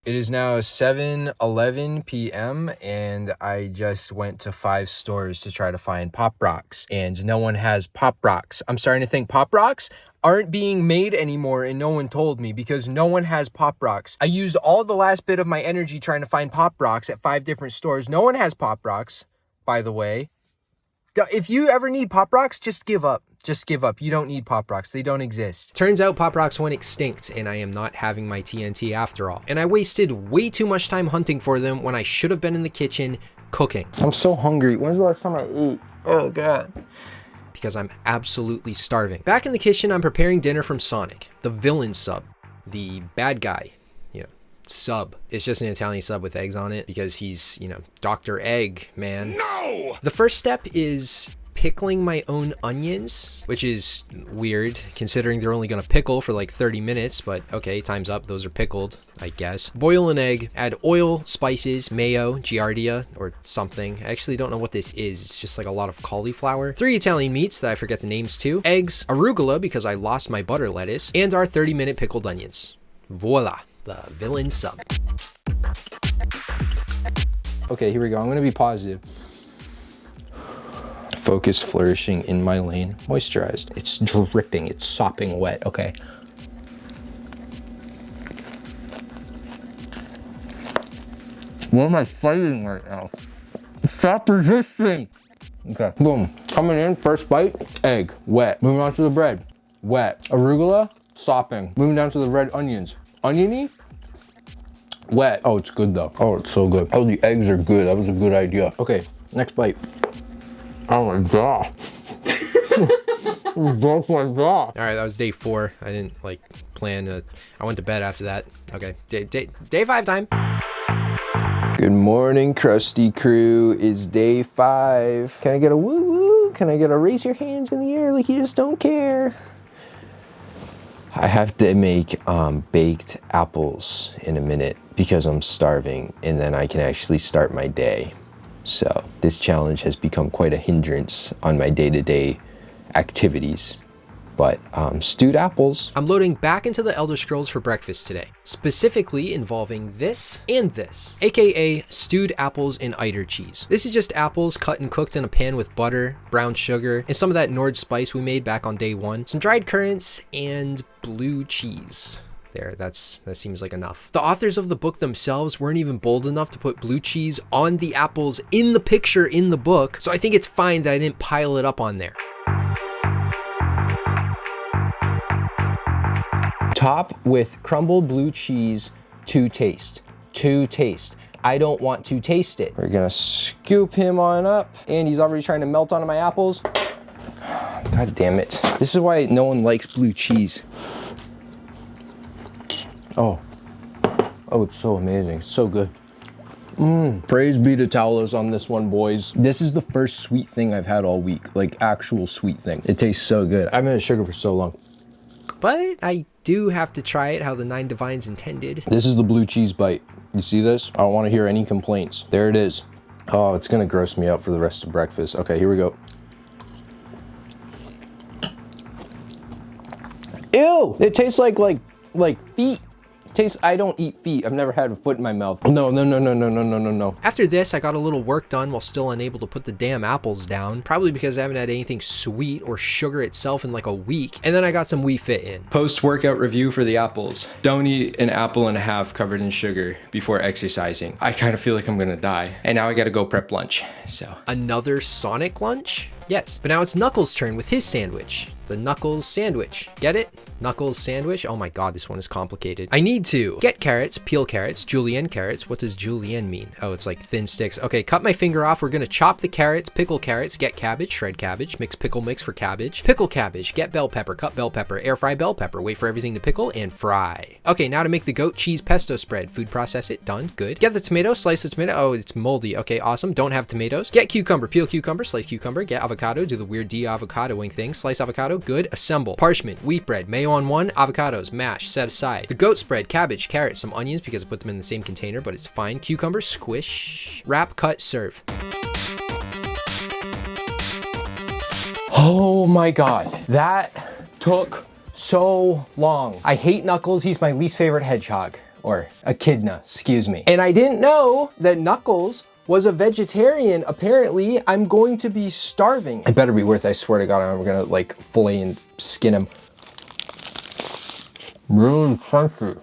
It is now 7:11 p.m. and I just went to 5 stores to try to find Pop Rocks, and no one has Pop Rocks. I'm starting to think Pop Rocks aren't being made anymore, and no one told me because no one has Pop Rocks. I used all the last bit of my energy trying to find Pop Rocks at 5 different stores. No one has Pop Rocks, by the way. If you ever need Pop Rocks, just give up. Just give up. You don't need Pop Rocks. They don't exist. Turns out Pop Rocks went extinct, and I am not having my TNT after all. And I wasted way too much time hunting for them when I should have been in the kitchen cooking. I'm so hungry. When's the last time I ate? Oh God. Because I'm absolutely starving. Back in the kitchen, I'm preparing dinner from Sonic, the villain sub, the bad guy, sub. It's just an Italian sub with eggs on it because he's, Dr. Egg, man. No! The first step is pickling my own onions, which is weird considering they're only gonna pickle for like 30 minutes, but okay, time's up. Those are pickled, I guess. Boil an egg, add oil, spices, mayo, giardia, or something. I actually don't know what this is. It's just like a lot of cauliflower. 3 Italian meats that I forget the names to, eggs, arugula because I lost my butter lettuce, and our 30-minute pickled onions. Voila, the villain sub. Okay, here we go. I'm gonna be positive. Focus, flourishing, in my lane, moisturized. It's dripping, it's sopping wet, okay. What am I fighting right now? Stop resisting! Okay, boom. Coming in, first bite, egg, wet. Moving on to the bread, wet. Arugula, sopping. Moving down to the red onions. Oniony, wet. Oh, it's good though. Oh, it's so good. Oh, the eggs are good. That was a good idea. Okay, next bite. Oh my God. Broke my jaw. All right, that was day 4. I didn't plan to, I went to bed after that. Okay, day 5 time. Good morning, Krusty Crew. It's day 5. Can I get a woo woo? Can I get a raise your hands in the air like you just don't care? I have to make baked apples in a minute because I'm starving, and then I can actually start my day. So this challenge has become quite a hindrance on my day-to-day activities. But stewed apples. I'm loading back into the Elder Scrolls for breakfast today, specifically involving this and this, aka stewed apples and Eider cheese. This is just apples cut and cooked in a pan with butter, brown sugar, and some of that Nord spice we made back on day one, some dried currants, and blue cheese. There, that seems like enough. The authors of the book themselves weren't even bold enough to put blue cheese on the apples in the picture in the book, so I think it's fine that I didn't pile it up on there. Top with crumbled blue cheese to taste. To taste. I don't want to taste it. We're gonna scoop him on up, and he's already trying to melt onto my apples. God damn it. This is why no one likes blue cheese. Oh, it's so amazing. It's so good. Praise be to Talos on this one, boys. This is the first sweet thing I've had all week, like actual sweet thing. It tastes so good. I haven't had sugar for so long. But I do have to try it how the Nine Divines intended. This is the blue cheese bite. You see this? I don't want to hear any complaints. There it is. Oh, it's gonna gross me out for the rest of breakfast. Okay, here we go. Ew! It tastes like feet. I don't eat feet. I've never had a foot in my mouth. No. After this, I got a little work done while still unable to put the damn apples down, probably because I haven't had anything sweet or sugar itself in like a week. And then I got some Wii Fit in. Post-workout review for the apples. Don't eat an apple and a half covered in sugar before exercising. I kind of feel like I'm gonna die. And now I gotta go prep lunch, so. Another Sonic lunch? Yes, but now it's Knuckles' turn with his sandwich. The Knuckles sandwich. Get it? Knuckles sandwich? Oh my god, this one is complicated. I need to get carrots, peel carrots, julienne carrots. What does julienne mean? Oh, it's like thin sticks. Okay, cut my finger off. We're gonna chop the carrots, pickle carrots, get cabbage, shred cabbage, mix pickle mix for cabbage, pickle cabbage, get bell pepper, cut bell pepper, air fry bell pepper, wait for everything to pickle, and fry. Okay, now to make the goat cheese pesto spread. Food process it, done, good. Get the tomato, slice the tomato. Oh, it's moldy. Okay, awesome. Don't have tomatoes. Get cucumber, peel cucumber, slice cucumber, get avocado, do the weird de-avocadoing thing, slice avocado, good. Assemble. Parchment, wheat bread, mayo on one, avocados, mash, set aside. The goat spread, cabbage, carrots, some onions because I put them in the same container, but it's fine. Cucumber, squish. Wrap, cut, serve. Oh my god, that took so long. I hate Knuckles, he's my least favorite hedgehog. Or echidna, excuse me. And I didn't know that Knuckles was a vegetarian. Apparently, I'm going to be starving. It better be worth it, I swear to God, I'm gonna like fillet and skin him. Really crunchy.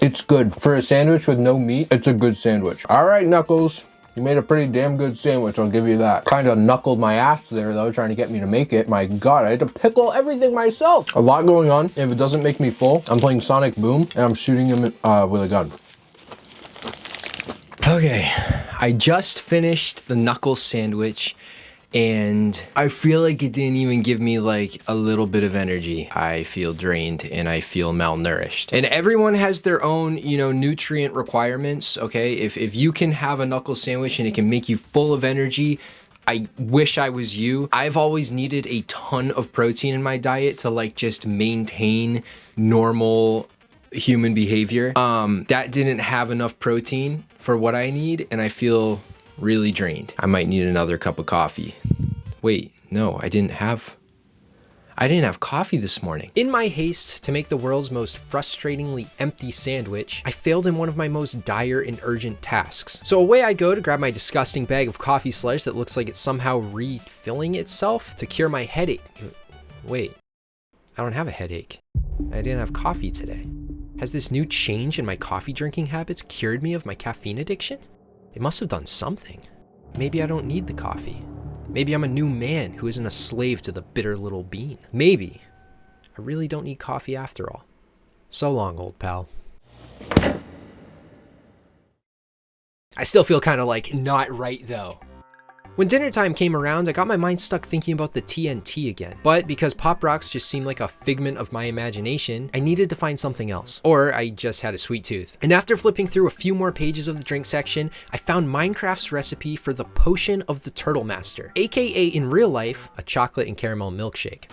It's good. For a sandwich with no meat, it's a good sandwich. All right, Knuckles. You made a pretty damn good sandwich, I'll give you that. Kind of knuckled my ass there though, trying to get me to make it. My God, I had to pickle everything myself. A lot going on. If it doesn't make me full, I'm playing Sonic Boom and I'm shooting him with a gun. Okay, I just finished the Knuckles sandwich and I feel like it didn't even give me like a little bit of energy. I feel drained and I feel malnourished. And everyone has their own, nutrient requirements, okay? If you can have a Knuckles sandwich and it can make you full of energy, I wish I was you. I've always needed a ton of protein in my diet to like just maintain normal human behavior. That didn't have enough protein for what I need and I feel really drained. I might need another cup of coffee. Wait, no, I didn't have coffee this morning. In my haste to make the world's most frustratingly empty sandwich, I failed in one of my most dire and urgent tasks. So away I go to grab my disgusting bag of coffee slush that looks like it's somehow refilling itself to cure my headache. Wait, I don't have a headache. I didn't have coffee today. Has this new change in my coffee drinking habits cured me of my caffeine addiction? It must have done something. Maybe I don't need the coffee. Maybe I'm a new man who isn't a slave to the bitter little bean. Maybe I really don't need coffee after all. So long, old pal. I still feel kind of like not right though. When dinner time came around, I got my mind stuck thinking about the TNT again. But because Pop Rocks just seemed like a figment of my imagination, I needed to find something else. Or I just had a sweet tooth. And after flipping through a few more pages of the drink section, I found Minecraft's recipe for the Potion of the Turtle Master, aka in real life, a chocolate and caramel milkshake.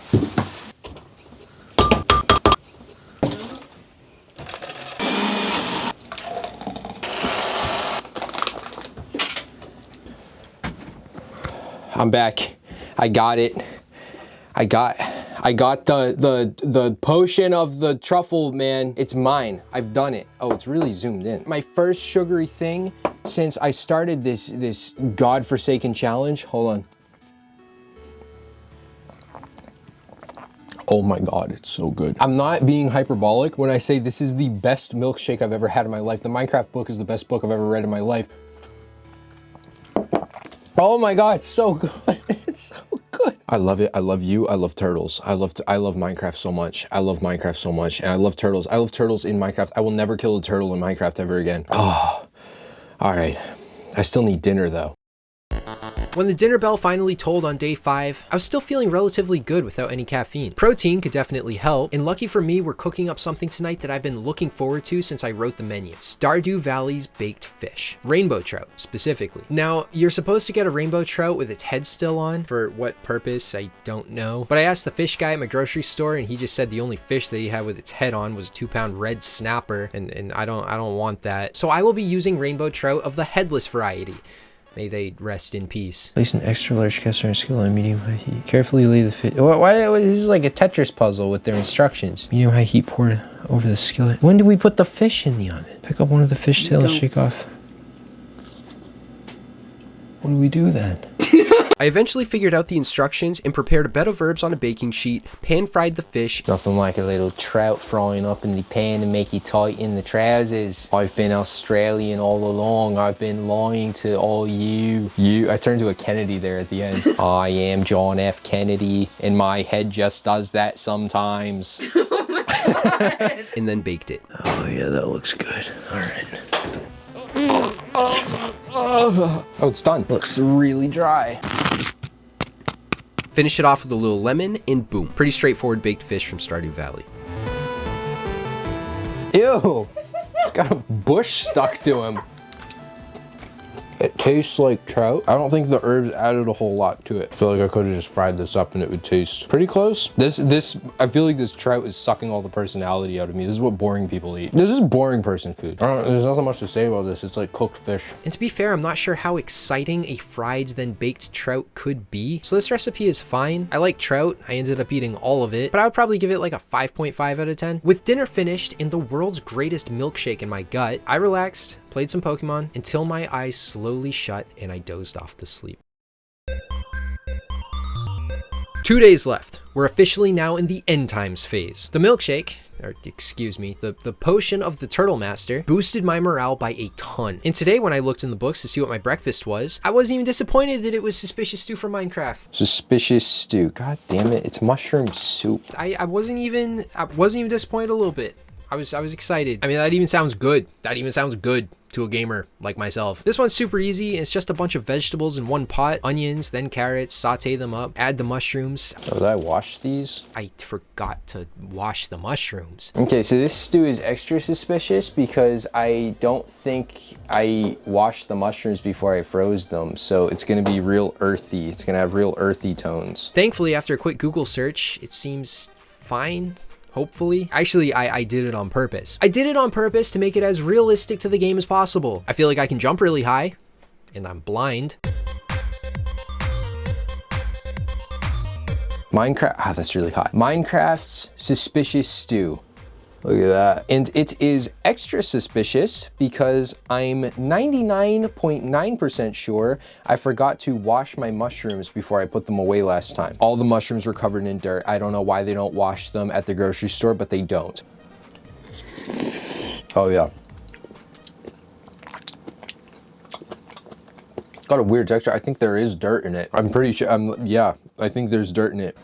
I'm back. I got it. I got the potion of the truffle, man. It's mine. I've done it. Oh, it's really zoomed in. My first sugary thing since I started this godforsaken challenge. Hold on. Oh my God, it's so good. I'm not being hyperbolic when I say this is the best milkshake I've ever had in my life. The Minecraft book is the best book I've ever read in my life. Oh my God, it's so good. It's so good. I love it. I love you. I love turtles. I love Minecraft so much. I love Minecraft so much. And I love turtles. I love turtles in Minecraft. I will never kill a turtle in Minecraft ever again. Oh, all right. I still need dinner though. When the dinner bell finally tolled on day 5, I was still feeling relatively good without any caffeine. Protein could definitely help, and lucky for me, we're cooking up something tonight that I've been looking forward to since I wrote the menu. Stardew Valley's baked fish. Rainbow trout, specifically. Now, you're supposed to get a rainbow trout with its head still on. For what purpose, I don't know. But I asked the fish guy at my grocery store, and he just said the only fish that he had with its head on was a 2-pound red snapper, and I don't want that. So I will be using rainbow trout of the headless variety. May they rest in peace. Place an extra large cast iron skillet on medium high heat. Carefully lay the fish. Why this is like a Tetris puzzle with their instructions. Medium high heat pour over the skillet. When do we put the fish in the oven? Pick up one of the fish tails, shake off. What do we do then? I eventually figured out the instructions and prepared a bed of herbs on a baking sheet, pan-fried the fish. Nothing like a little trout frying up in the pan to make you tighten the trousers. I've been Australian all along. I've been lying to all you. I turned to a Kennedy there at the end. I am John F. Kennedy, and my head just does that sometimes. Oh my God. And then baked it. Oh yeah, that looks good. All right. Oh, it's done. Looks really dry. Finish it off with a little lemon and boom. Pretty straightforward baked fish from Stardew Valley. Ew, it's got a bush stuck to him. It tastes like trout. I don't think the herbs added a whole lot to it. I feel like I could have just fried this up and it would taste pretty close. I feel like this trout is sucking all the personality out of me. This is what boring people eat. This is boring person food. There's nothing much to say about this. It's like cooked fish. And to be fair, I'm not sure how exciting a fried then baked trout could be. So this recipe is fine. I like trout. I ended up eating all of it, but I would probably give it like a 5.5 out of 10. With dinner finished and the world's greatest milkshake in my gut, I relaxed, played some Pokemon until my eyes slowly shut and I dozed off to sleep. 2 days left. We're officially now in the end times phase. The milkshake, or excuse me, the potion of the Turtle Master boosted my morale by a ton. And today when I looked in the books to see what my breakfast was, I wasn't even disappointed that it was Suspicious Stew from Minecraft. Suspicious Stew, god damn it, it's mushroom soup. I wasn't even disappointed a little bit. I was excited. I mean, that even sounds good. That even sounds good to a gamer like myself. This one's super easy. It's just a bunch of vegetables in one pot, onions, then carrots, saute them up, add the mushrooms. Oh, did I wash these? I forgot to wash the mushrooms. Okay, so this stew is extra suspicious because I don't think I washed the mushrooms before I froze them. So it's gonna be real earthy. It's gonna have real earthy tones. Thankfully, after a quick Google search, it seems fine. Hopefully. Actually, I did it on purpose. I did it on purpose to make it as realistic to the game as possible. I feel like I can jump really high, and I'm blind. That's really hot. Minecraft's Suspicious Stew. Look at that. And it is extra suspicious because I'm 99.9% sure I forgot to wash my mushrooms before I put them away last time. All the mushrooms were covered in dirt. I don't know why they don't wash them at the grocery store, but they don't. Oh yeah. Got a weird texture. I think there is dirt in it. I'm pretty sure, yeah, I think there's dirt in it.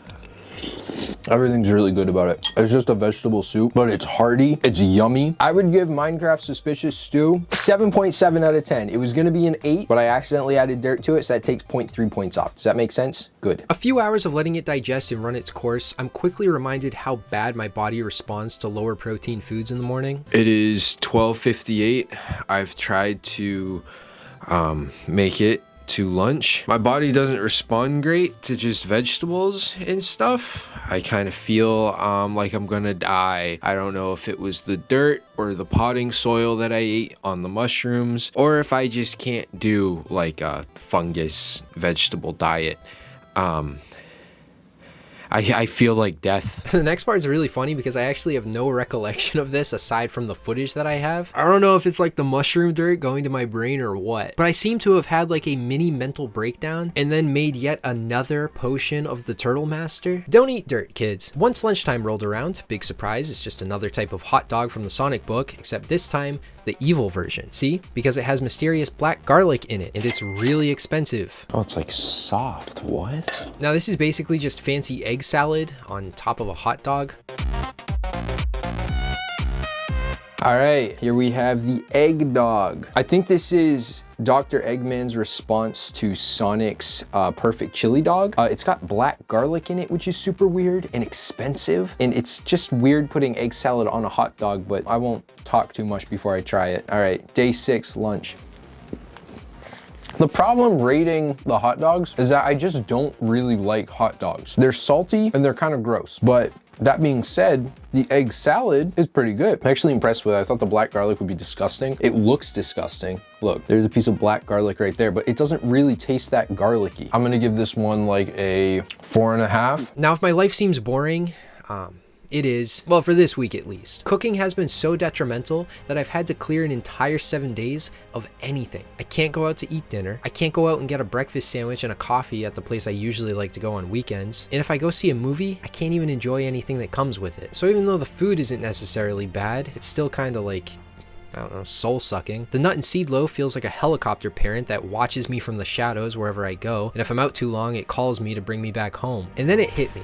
Everything's really good about it. It's just a vegetable soup, but it's hearty, it's yummy. I would give Minecraft Suspicious Stew 7.7 out of 10. It was gonna be an 8, but I accidentally added dirt to it, so that takes 0.3 points off. Does that make sense? Good. A few hours of letting it digest and run its course, I'm quickly reminded how bad my body responds to lower protein foods in the morning. It is 12:58. I've tried to make it to lunch. My body doesn't respond great to just vegetables and stuff. I kind of feel like I'm gonna die. I don't know if it was the dirt or the potting soil that I ate on the mushrooms, or if I just can't do like a fungus vegetable diet. I I feel like death. The next part is really funny because I actually have no recollection of this aside from the footage that I have. I don't know if it's like the mushroom dirt going to my brain or what, but I seem to have had like a mini mental breakdown and then made yet another potion of the Turtle Master. Don't eat dirt, kids. Once lunchtime rolled around, big surprise, it's just another type of hot dog from the Sonic book, except this time the evil version. See? Because it has mysterious black garlic in it and it's really expensive. Oh, it's like soft. What? Now this is basically just fancy egg salad on top of a hot dog. All right, here we have the egg dog. I think this is Dr. Eggman's response to Sonic's perfect chili dog. It's got black garlic in it, which is super weird and expensive. And it's just weird putting egg salad on a hot dog, but I won't talk too much before I try it. All right, day 6, lunch. The problem rating the hot dogs is that I just don't really like hot dogs. They're salty and they're kind of gross, but that being said, the egg salad is pretty good. I'm actually impressed with it. I thought the black garlic would be disgusting. It looks disgusting. Look, there's a piece of black garlic right there, but it doesn't really taste that garlicky. I'm gonna give this one like a 4.5. Now, if my life seems boring, it is, well, for this week at least. Cooking has been so detrimental that I've had to clear an entire 7 days of anything. I can't go out to eat dinner. I can't go out and get a breakfast sandwich and a coffee at the place I usually like to go on weekends. And if I go see a movie, I can't even enjoy anything that comes with it. So even though the food isn't necessarily bad, it's still kind of like, I don't know, soul sucking. The nut and seed loaf feels like a helicopter parent that watches me from the shadows wherever I go. And if I'm out too long, it calls me to bring me back home. And then it hit me.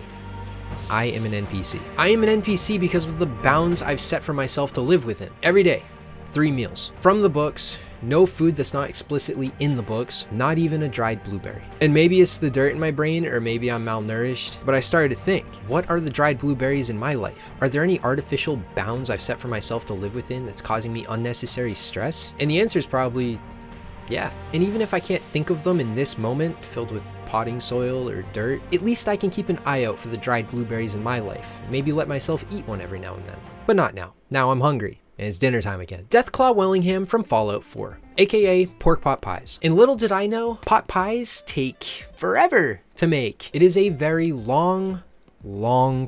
I am an NPC. I am an NPC because of the bounds I've set for myself to live within. Every day, 3 meals. From the books, no food that's not explicitly in the books, not even a dried blueberry. And maybe it's the dirt in my brain, or maybe I'm malnourished, but I started to think, what are the dried blueberries in my life? Are there any artificial bounds I've set for myself to live within that's causing me unnecessary stress? And the answer is probably yeah. And even if I can't think of them in this moment, filled with potting soil or dirt, at least I can keep an eye out for the dried blueberries in my life. Maybe let myself eat one every now and then. But not now. Now I'm hungry, and it's dinner time again. Deathclaw Wellingham from Fallout 4, aka pork pot pies. And little did I know, pot pies take forever to make. It is a very long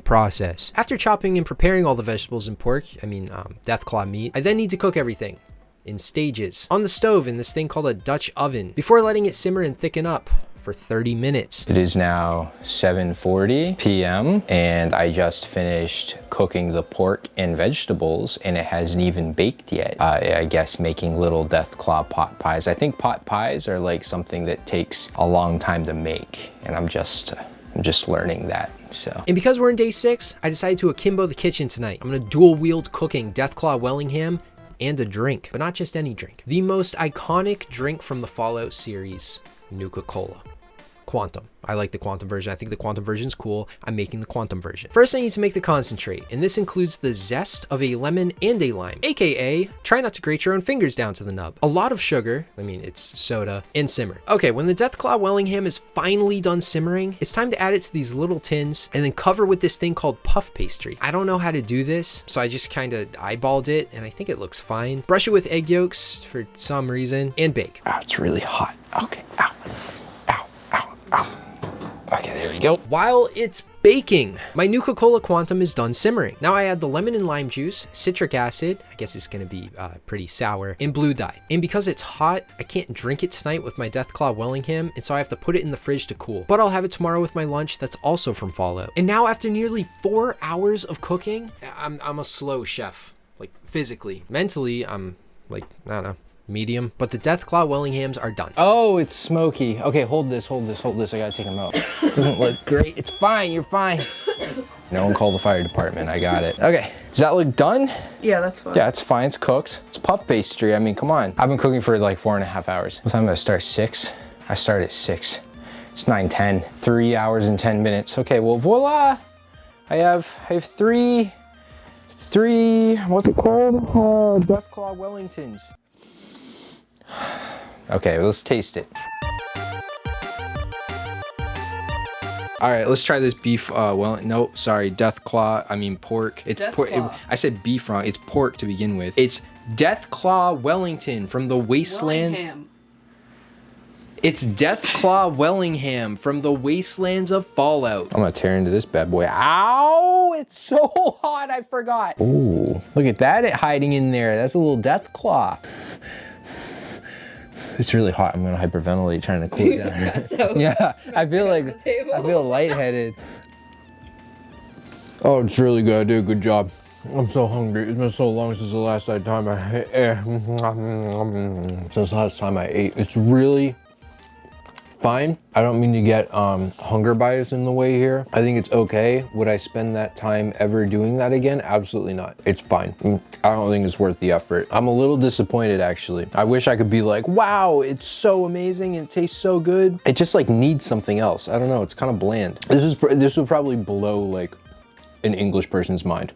process. After chopping and preparing all the vegetables and pork, Deathclaw meat, I then need to cook everything in stages on the stove in this thing called a Dutch oven before letting it simmer and thicken up for 30 minutes. It is now 7:40 p.m. and I just finished cooking the pork and vegetables and it hasn't even baked yet. I guess making little Deathclaw pot pies. I think pot pies are like something that takes a long time to make, and I'm just learning that. So. And because we're in day 6, I decided to akimbo the kitchen tonight. I'm gonna dual wield cooking Deathclaw Wellingham and a drink, but not just any drink. The most iconic drink from the Fallout series, Nuka-Cola. Quantum. I like the Quantum version. I think the Quantum version is cool. I'm making the Quantum version. First, I need to make the concentrate, and this includes the zest of a lemon and a lime, aka try not to grate your own fingers down to the nub. A lot of sugar, it's soda, and simmer. Okay, when the Deathclaw Wellingham is finally done simmering, it's time to add it to these little tins and then cover with this thing called puff pastry. I don't know how to do this, so I just kind of eyeballed it, and I think it looks fine. Brush it with egg yolks for some reason, and bake. Ow, it's really hot. Okay, ow. Okay, there we go. While it's baking, my Nuka-Cola Quantum is done simmering. Now I add the lemon and lime juice, citric acid, I guess it's gonna be pretty sour, and blue dye. And because it's hot, I can't drink it tonight with my Deathclaw Wellingham, and so I have to put it in the fridge to cool. But I'll have it tomorrow with my lunch that's also from Fallout. And now after nearly 4 hours of cooking, I'm a slow chef, like physically. Mentally, I'm like, I don't know, medium, but the Deathclaw Wellinghams are done. Oh, it's smoky. Okay, hold this. I gotta take them out. It doesn't look great. It's fine, you're fine. No one called the fire department, I got it. Okay, does that look done? Yeah, that's fine. Yeah, it's fine, it's cooked. It's puff pastry, come on. I've been cooking for like 4.5 hours. What time did I start, 6? I started at 6. It's 9:10, 3 hours and 10 minutes. Okay, well, voila. I have 3, what's it called? Deathclaw Wellingtons. Okay, let's taste it. All right, let's try this beef. Nope, sorry, Deathclaw. Pork. It's pork. I said beef wrong. It's pork to begin with. It's Deathclaw Wellington from the Wasteland. Wellingham. It's Deathclaw Wellingham from the Wastelands of Fallout. I'm gonna tear into this bad boy. Ow! It's so hot, I forgot. Ooh, look at that, it hiding in there. That's a little Deathclaw. It's really hot. I'm gonna hyperventilate trying to cool it down. Yeah, I feel lightheaded. Oh, it's really good, dude. Good job. I'm so hungry. It's been so long since the last time I ate. It's really fine. I don't mean to get hunger bias in the way here. I think it's okay. Would I spend that time ever doing that again? Absolutely not. It's fine. I don't think it's worth the effort. I'm a little disappointed actually. I wish I could be like, wow, it's so amazing and it tastes so good. It just like needs something else. I don't know. It's kind of bland. This would probably blow like an English person's mind.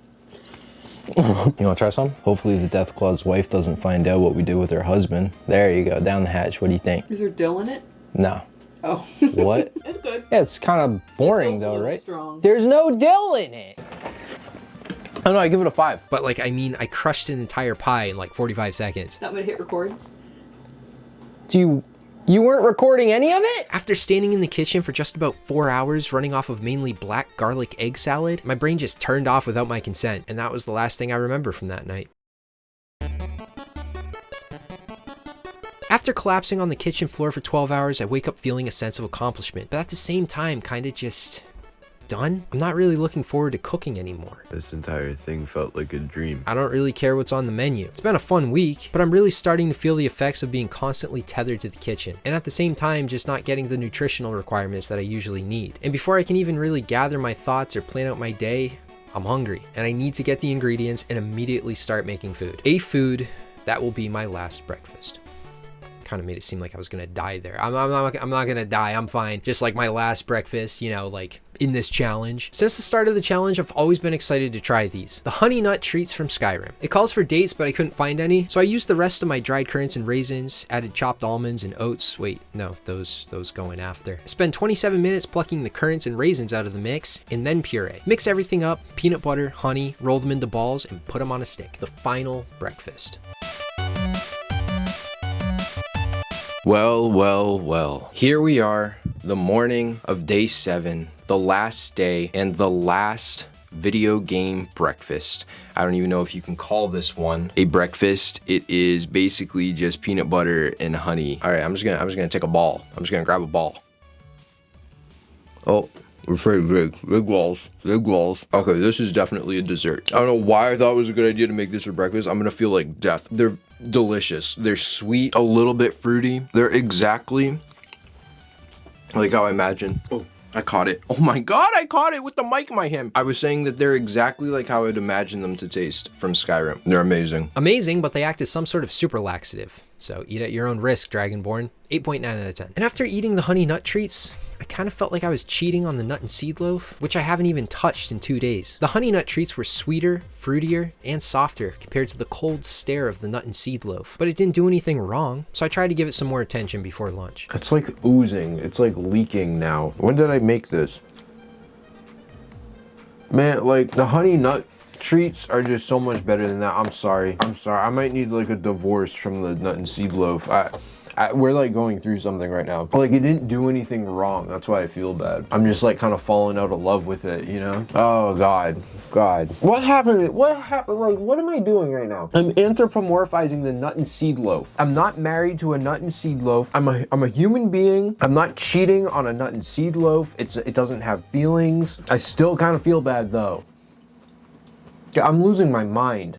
You wanna try some? Hopefully the Deathclaw's wife doesn't find out what we did with her husband. There you go, down the hatch. What do you think? Is there dill in it? No. Oh. What? It's good. Yeah, it's kind of boring though, right? Strong. There's no dill in it. Oh no, I give it a 5. But like, I mean, I crushed an entire pie in like 45 seconds. Not gonna hit record. You weren't recording any of it? After standing in the kitchen for just about 4 hours running off of mainly black garlic egg salad, my brain just turned off without my consent, and that was the last thing I remember from that night. After collapsing on the kitchen floor for 12 hours, I wake up feeling a sense of accomplishment, but at the same time, kinda just done. I'm not really looking forward to cooking anymore. This entire thing felt like a dream. I don't really care what's on the menu. It's been a fun week, but I'm really starting to feel the effects of being constantly tethered to the kitchen, and at the same time just not getting the nutritional requirements that I usually need. And before I can even really gather my thoughts or plan out my day, I'm hungry, and I need to get the ingredients and immediately start making food. A food that will be my last breakfast. Kind of made it seem like I was gonna die there. I'm not gonna die, I'm fine. Just like my last breakfast, you know, like in this challenge. Since the start of the challenge, I've always been excited to try these. The honey nut treats from Skyrim. It calls for dates, but I couldn't find any, so I used the rest of my dried currants and raisins, added chopped almonds and oats. Wait, no, those go in after. Spend 27 minutes plucking the currants and raisins out of the mix, and then puree. Mix everything up, peanut butter, honey, roll them into balls, and put them on a stick. The final breakfast. Well, well, well. Here we are, the morning of day 7, the last day, and the last video game breakfast. I don't even know if you can call this one a breakfast. It is basically just peanut butter and honey. All right, I'm just gonna take a ball. I'm just gonna grab a ball. Oh, we're pretty big. Big balls. Big balls. Okay, this is definitely a dessert. I don't know why I thought it was a good idea to make this for breakfast. I'm gonna feel like death. They're delicious. They're sweet, a little bit fruity. They're exactly like how I imagined. Oh, I caught it. Oh my god, I caught it with the mic in my hand. I was saying that they're exactly like how I'd imagine them to taste from Skyrim. They're amazing. Amazing, but they act as some sort of super laxative. So eat at your own risk, Dragonborn. 8.9 out of 10. And after eating the honey nut treats, I kind of felt like I was cheating on the nut and seed loaf, which I haven't even touched in 2 days. The honey nut treats were sweeter, fruitier, and softer compared to the cold stare of the nut and seed loaf. But it didn't do anything wrong, so I tried to give it some more attention before lunch. It's like oozing. It's like leaking now. When did I make this? Man, like the honey nut treats are just so much better than that. I'm sorry. I might need like a divorce from the nut and seed loaf. We're like going through something right now. Like it didn't do anything wrong. That's why I feel bad. I'm just like kind of falling out of love with it, you know? Oh God. What happened? Like, what am I doing right now? I'm anthropomorphizing the nut and seed loaf. I'm not married to a nut and seed loaf. I'm a human being. I'm not cheating on a nut and seed loaf. It doesn't have feelings. I still kind of feel bad though. I'm losing my mind.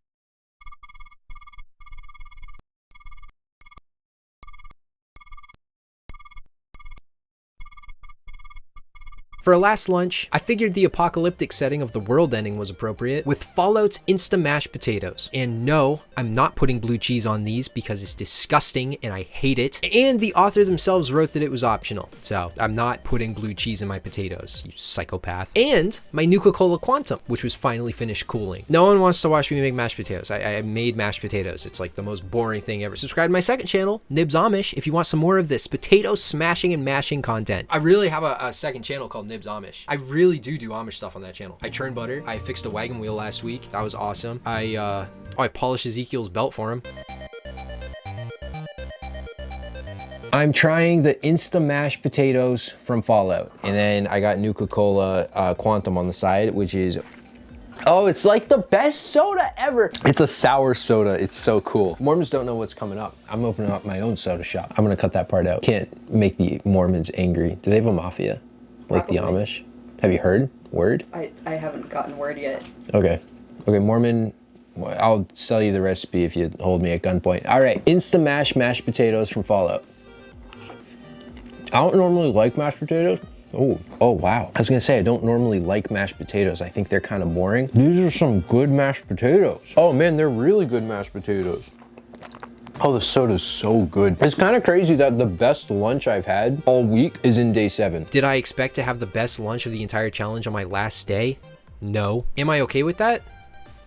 For a last lunch, I figured the apocalyptic setting of the world ending was appropriate with Fallout's Insta Mashed Potatoes. And no, I'm not putting blue cheese on these because it's disgusting and I hate it. And the author themselves wrote that it was optional. So I'm not putting blue cheese in my potatoes, you psychopath. And my Nuka-Cola Quantum, which was finally finished cooling. No one wants to watch me make mashed potatoes. I made mashed potatoes. It's like the most boring thing ever. Subscribe to my second channel, Nibs Amish, if you want some more of this potato smashing and mashing content. I really have a second channel called Nibs Amish. I really do Amish stuff on that channel. I churn butter. I fixed a wagon wheel last week. That was awesome. I polished Ezekiel's belt for him. I'm trying the Insta mashed potatoes from Fallout. And then I got Nuka-Cola Quantum on the side, which is, oh, it's like the best soda ever. It's a sour soda. It's so cool. Mormons don't know what's coming up. I'm opening up my own soda shop. I'm gonna cut that part out. Can't make the Mormons angry. Do they have a mafia? Like the Amish? Have you heard? Word? I haven't gotten word yet. Okay. Okay, Mormon, I'll sell you the recipe if you hold me at gunpoint. All right, Insta mashed potatoes from Fallout. I don't normally like mashed potatoes. Oh wow. I was gonna say, I don't normally like mashed potatoes. I think they're kind of boring. These are some good mashed potatoes. Oh man, they're really good mashed potatoes. Oh, the soda's so good. It's kind of crazy that the best lunch I've had all week is in day 7. Did I expect to have the best lunch of the entire challenge on my last day? No. Am I okay with that?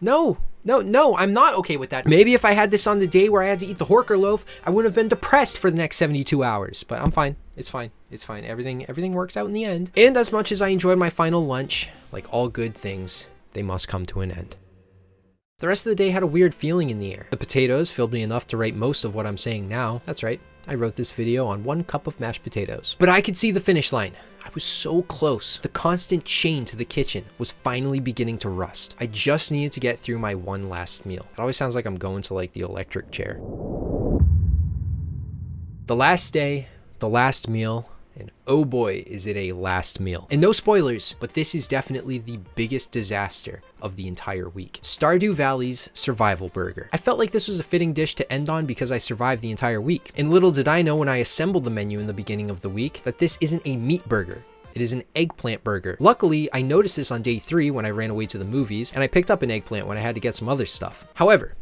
No, I'm not okay with that. Maybe if I had this on the day where I had to eat the Horker loaf, I would have been depressed for the next 72 hours, but I'm fine. It's fine. It's fine. Everything works out in the end. And as much as I enjoyed my final lunch, like all good things, they must come to an end. The rest of the day had a weird feeling in the air. The potatoes filled me enough to write most of what I'm saying now. That's right. I wrote this video on 1 cup of mashed potatoes. But I could see the finish line. I was so close. The constant chain to the kitchen was finally beginning to rust. I just needed to get through my one last meal. It always sounds like I'm going to like the electric chair. The last day, the last meal, and oh boy, is it a last meal. And no spoilers, but this is definitely the biggest disaster of the entire week. Stardew Valley's Survival Burger. I felt like this was a fitting dish to end on because I survived the entire week. And little did I know when I assembled the menu in the beginning of the week that this isn't a meat burger. It is an eggplant burger. Luckily, I noticed this on day 3 when I ran away to the movies, and I picked up an eggplant when I had to get some other stuff. However,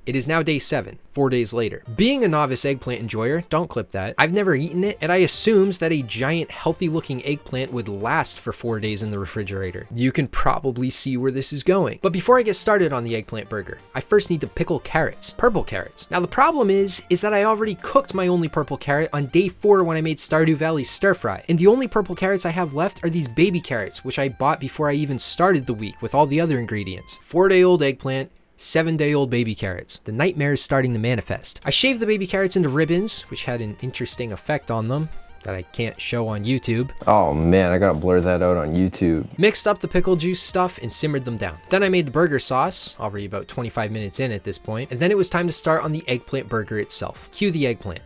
it is now day 7, 4 days later. Being a novice eggplant enjoyer, don't clip that, I've never eaten it, and I assumed that a giant healthy looking eggplant would last for 4 days in the refrigerator. You can probably see where this is going. But before I get started on the eggplant burger, I first need to pickle carrots, purple carrots. Now the problem is that I already cooked my only purple carrot on day 4 when I made Stardew Valley stir fry. And the only purple carrots I have left are these baby carrots, which I bought before I even started the week with all the other ingredients. 4-day-old eggplant, 7-day-old baby carrots. The nightmare is starting to manifest. I shaved the baby carrots into ribbons, which had an interesting effect on them that I can't show on YouTube. Oh man, I gotta blur that out on YouTube. Mixed up the pickle juice stuff and simmered them down. Then I made the burger sauce, already about 25 minutes in at this point, and then it was time to start on the eggplant burger itself. Cue the eggplant.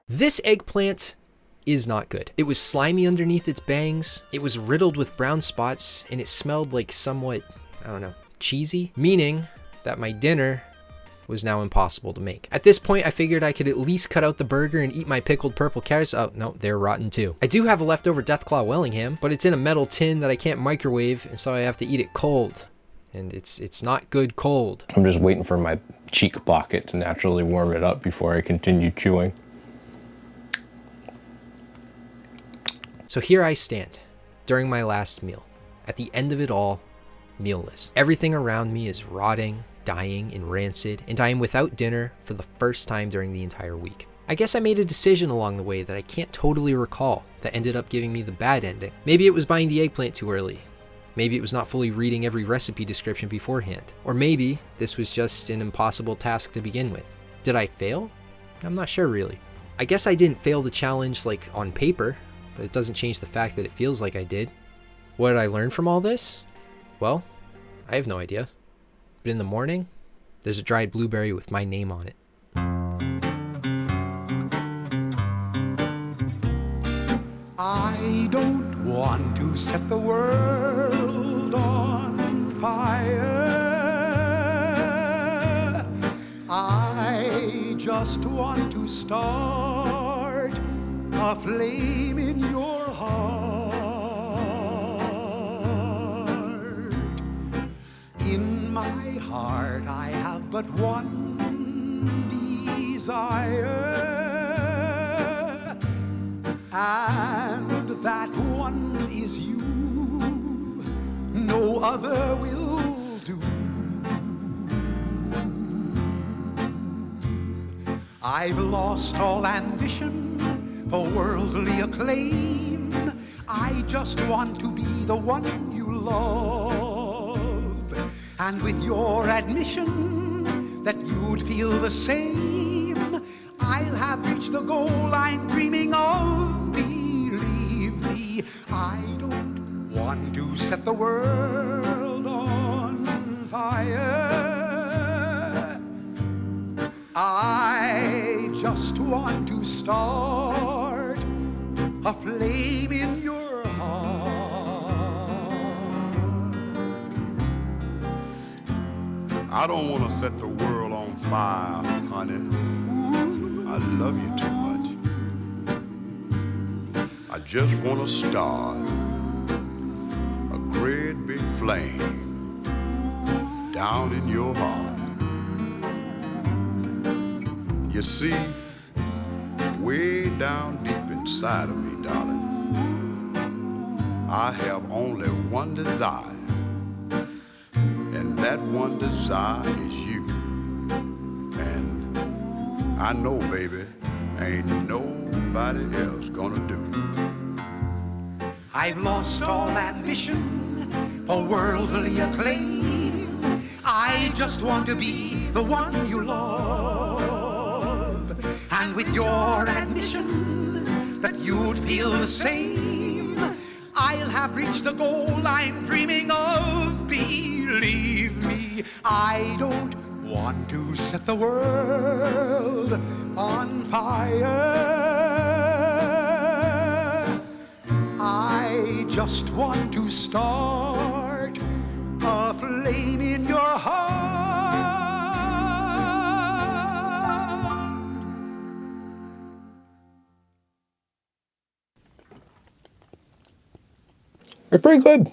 This eggplant is not good. It was slimy underneath its bangs, it was riddled with brown spots, and it smelled like somewhat, I don't know, cheesy, meaning that my dinner was now impossible to make. At this point, I figured I could at least cut out the burger and eat my pickled purple carrots. Oh, no, they're rotten too. I do have a leftover Deathclaw Wellingham, but it's in a metal tin that I can't microwave, and so I have to eat it cold. And it's not good cold. I'm just waiting for my cheek pocket to naturally warm it up before I continue chewing. So here I stand, during my last meal. At the end of it all, mealless. Everything around me is rotting, dying, and rancid, and I am without dinner for the first time during the entire week. I guess I made a decision along the way that I can't totally recall that ended up giving me the bad ending. Maybe it was buying the eggplant too early. Maybe it was not fully reading every recipe description beforehand. Or maybe this was just an impossible task to begin with. Did I fail? I'm not sure really. I guess I didn't fail the challenge like on paper, but it doesn't change the fact that it feels like I did. What did I learn from all this? Well, I have no idea. But in the morning, there's a dried blueberry with my name on it. I don't want to set the world on fire. I just want to start a flame in your heart. In my heart I have but one desire, and that one is you. No other will do. I've lost all ambition for worldly acclaim. I just want to be the one you love. And with your admission that you'd feel the same, I'll have reached the goal I'm dreaming of. Believe me, I don't want to set the world on fire. I just want to start a flame in your heart. I don't want to set the world on fire, honey. I love you too much. I just want to start a great big flame down in your heart. You see, way down deep inside of me, darling, I have only one desire, and that one desire is you. And I know, baby, ain't nobody else gonna do. I've lost all ambition for worldly acclaim. I just want to be the one you love. And with your admission that you'd feel the same, I'll have reached the goal I'm dreaming of. Believe me, I don't want to set the world on fire. I just want to start a flame in your heart. They're pretty good.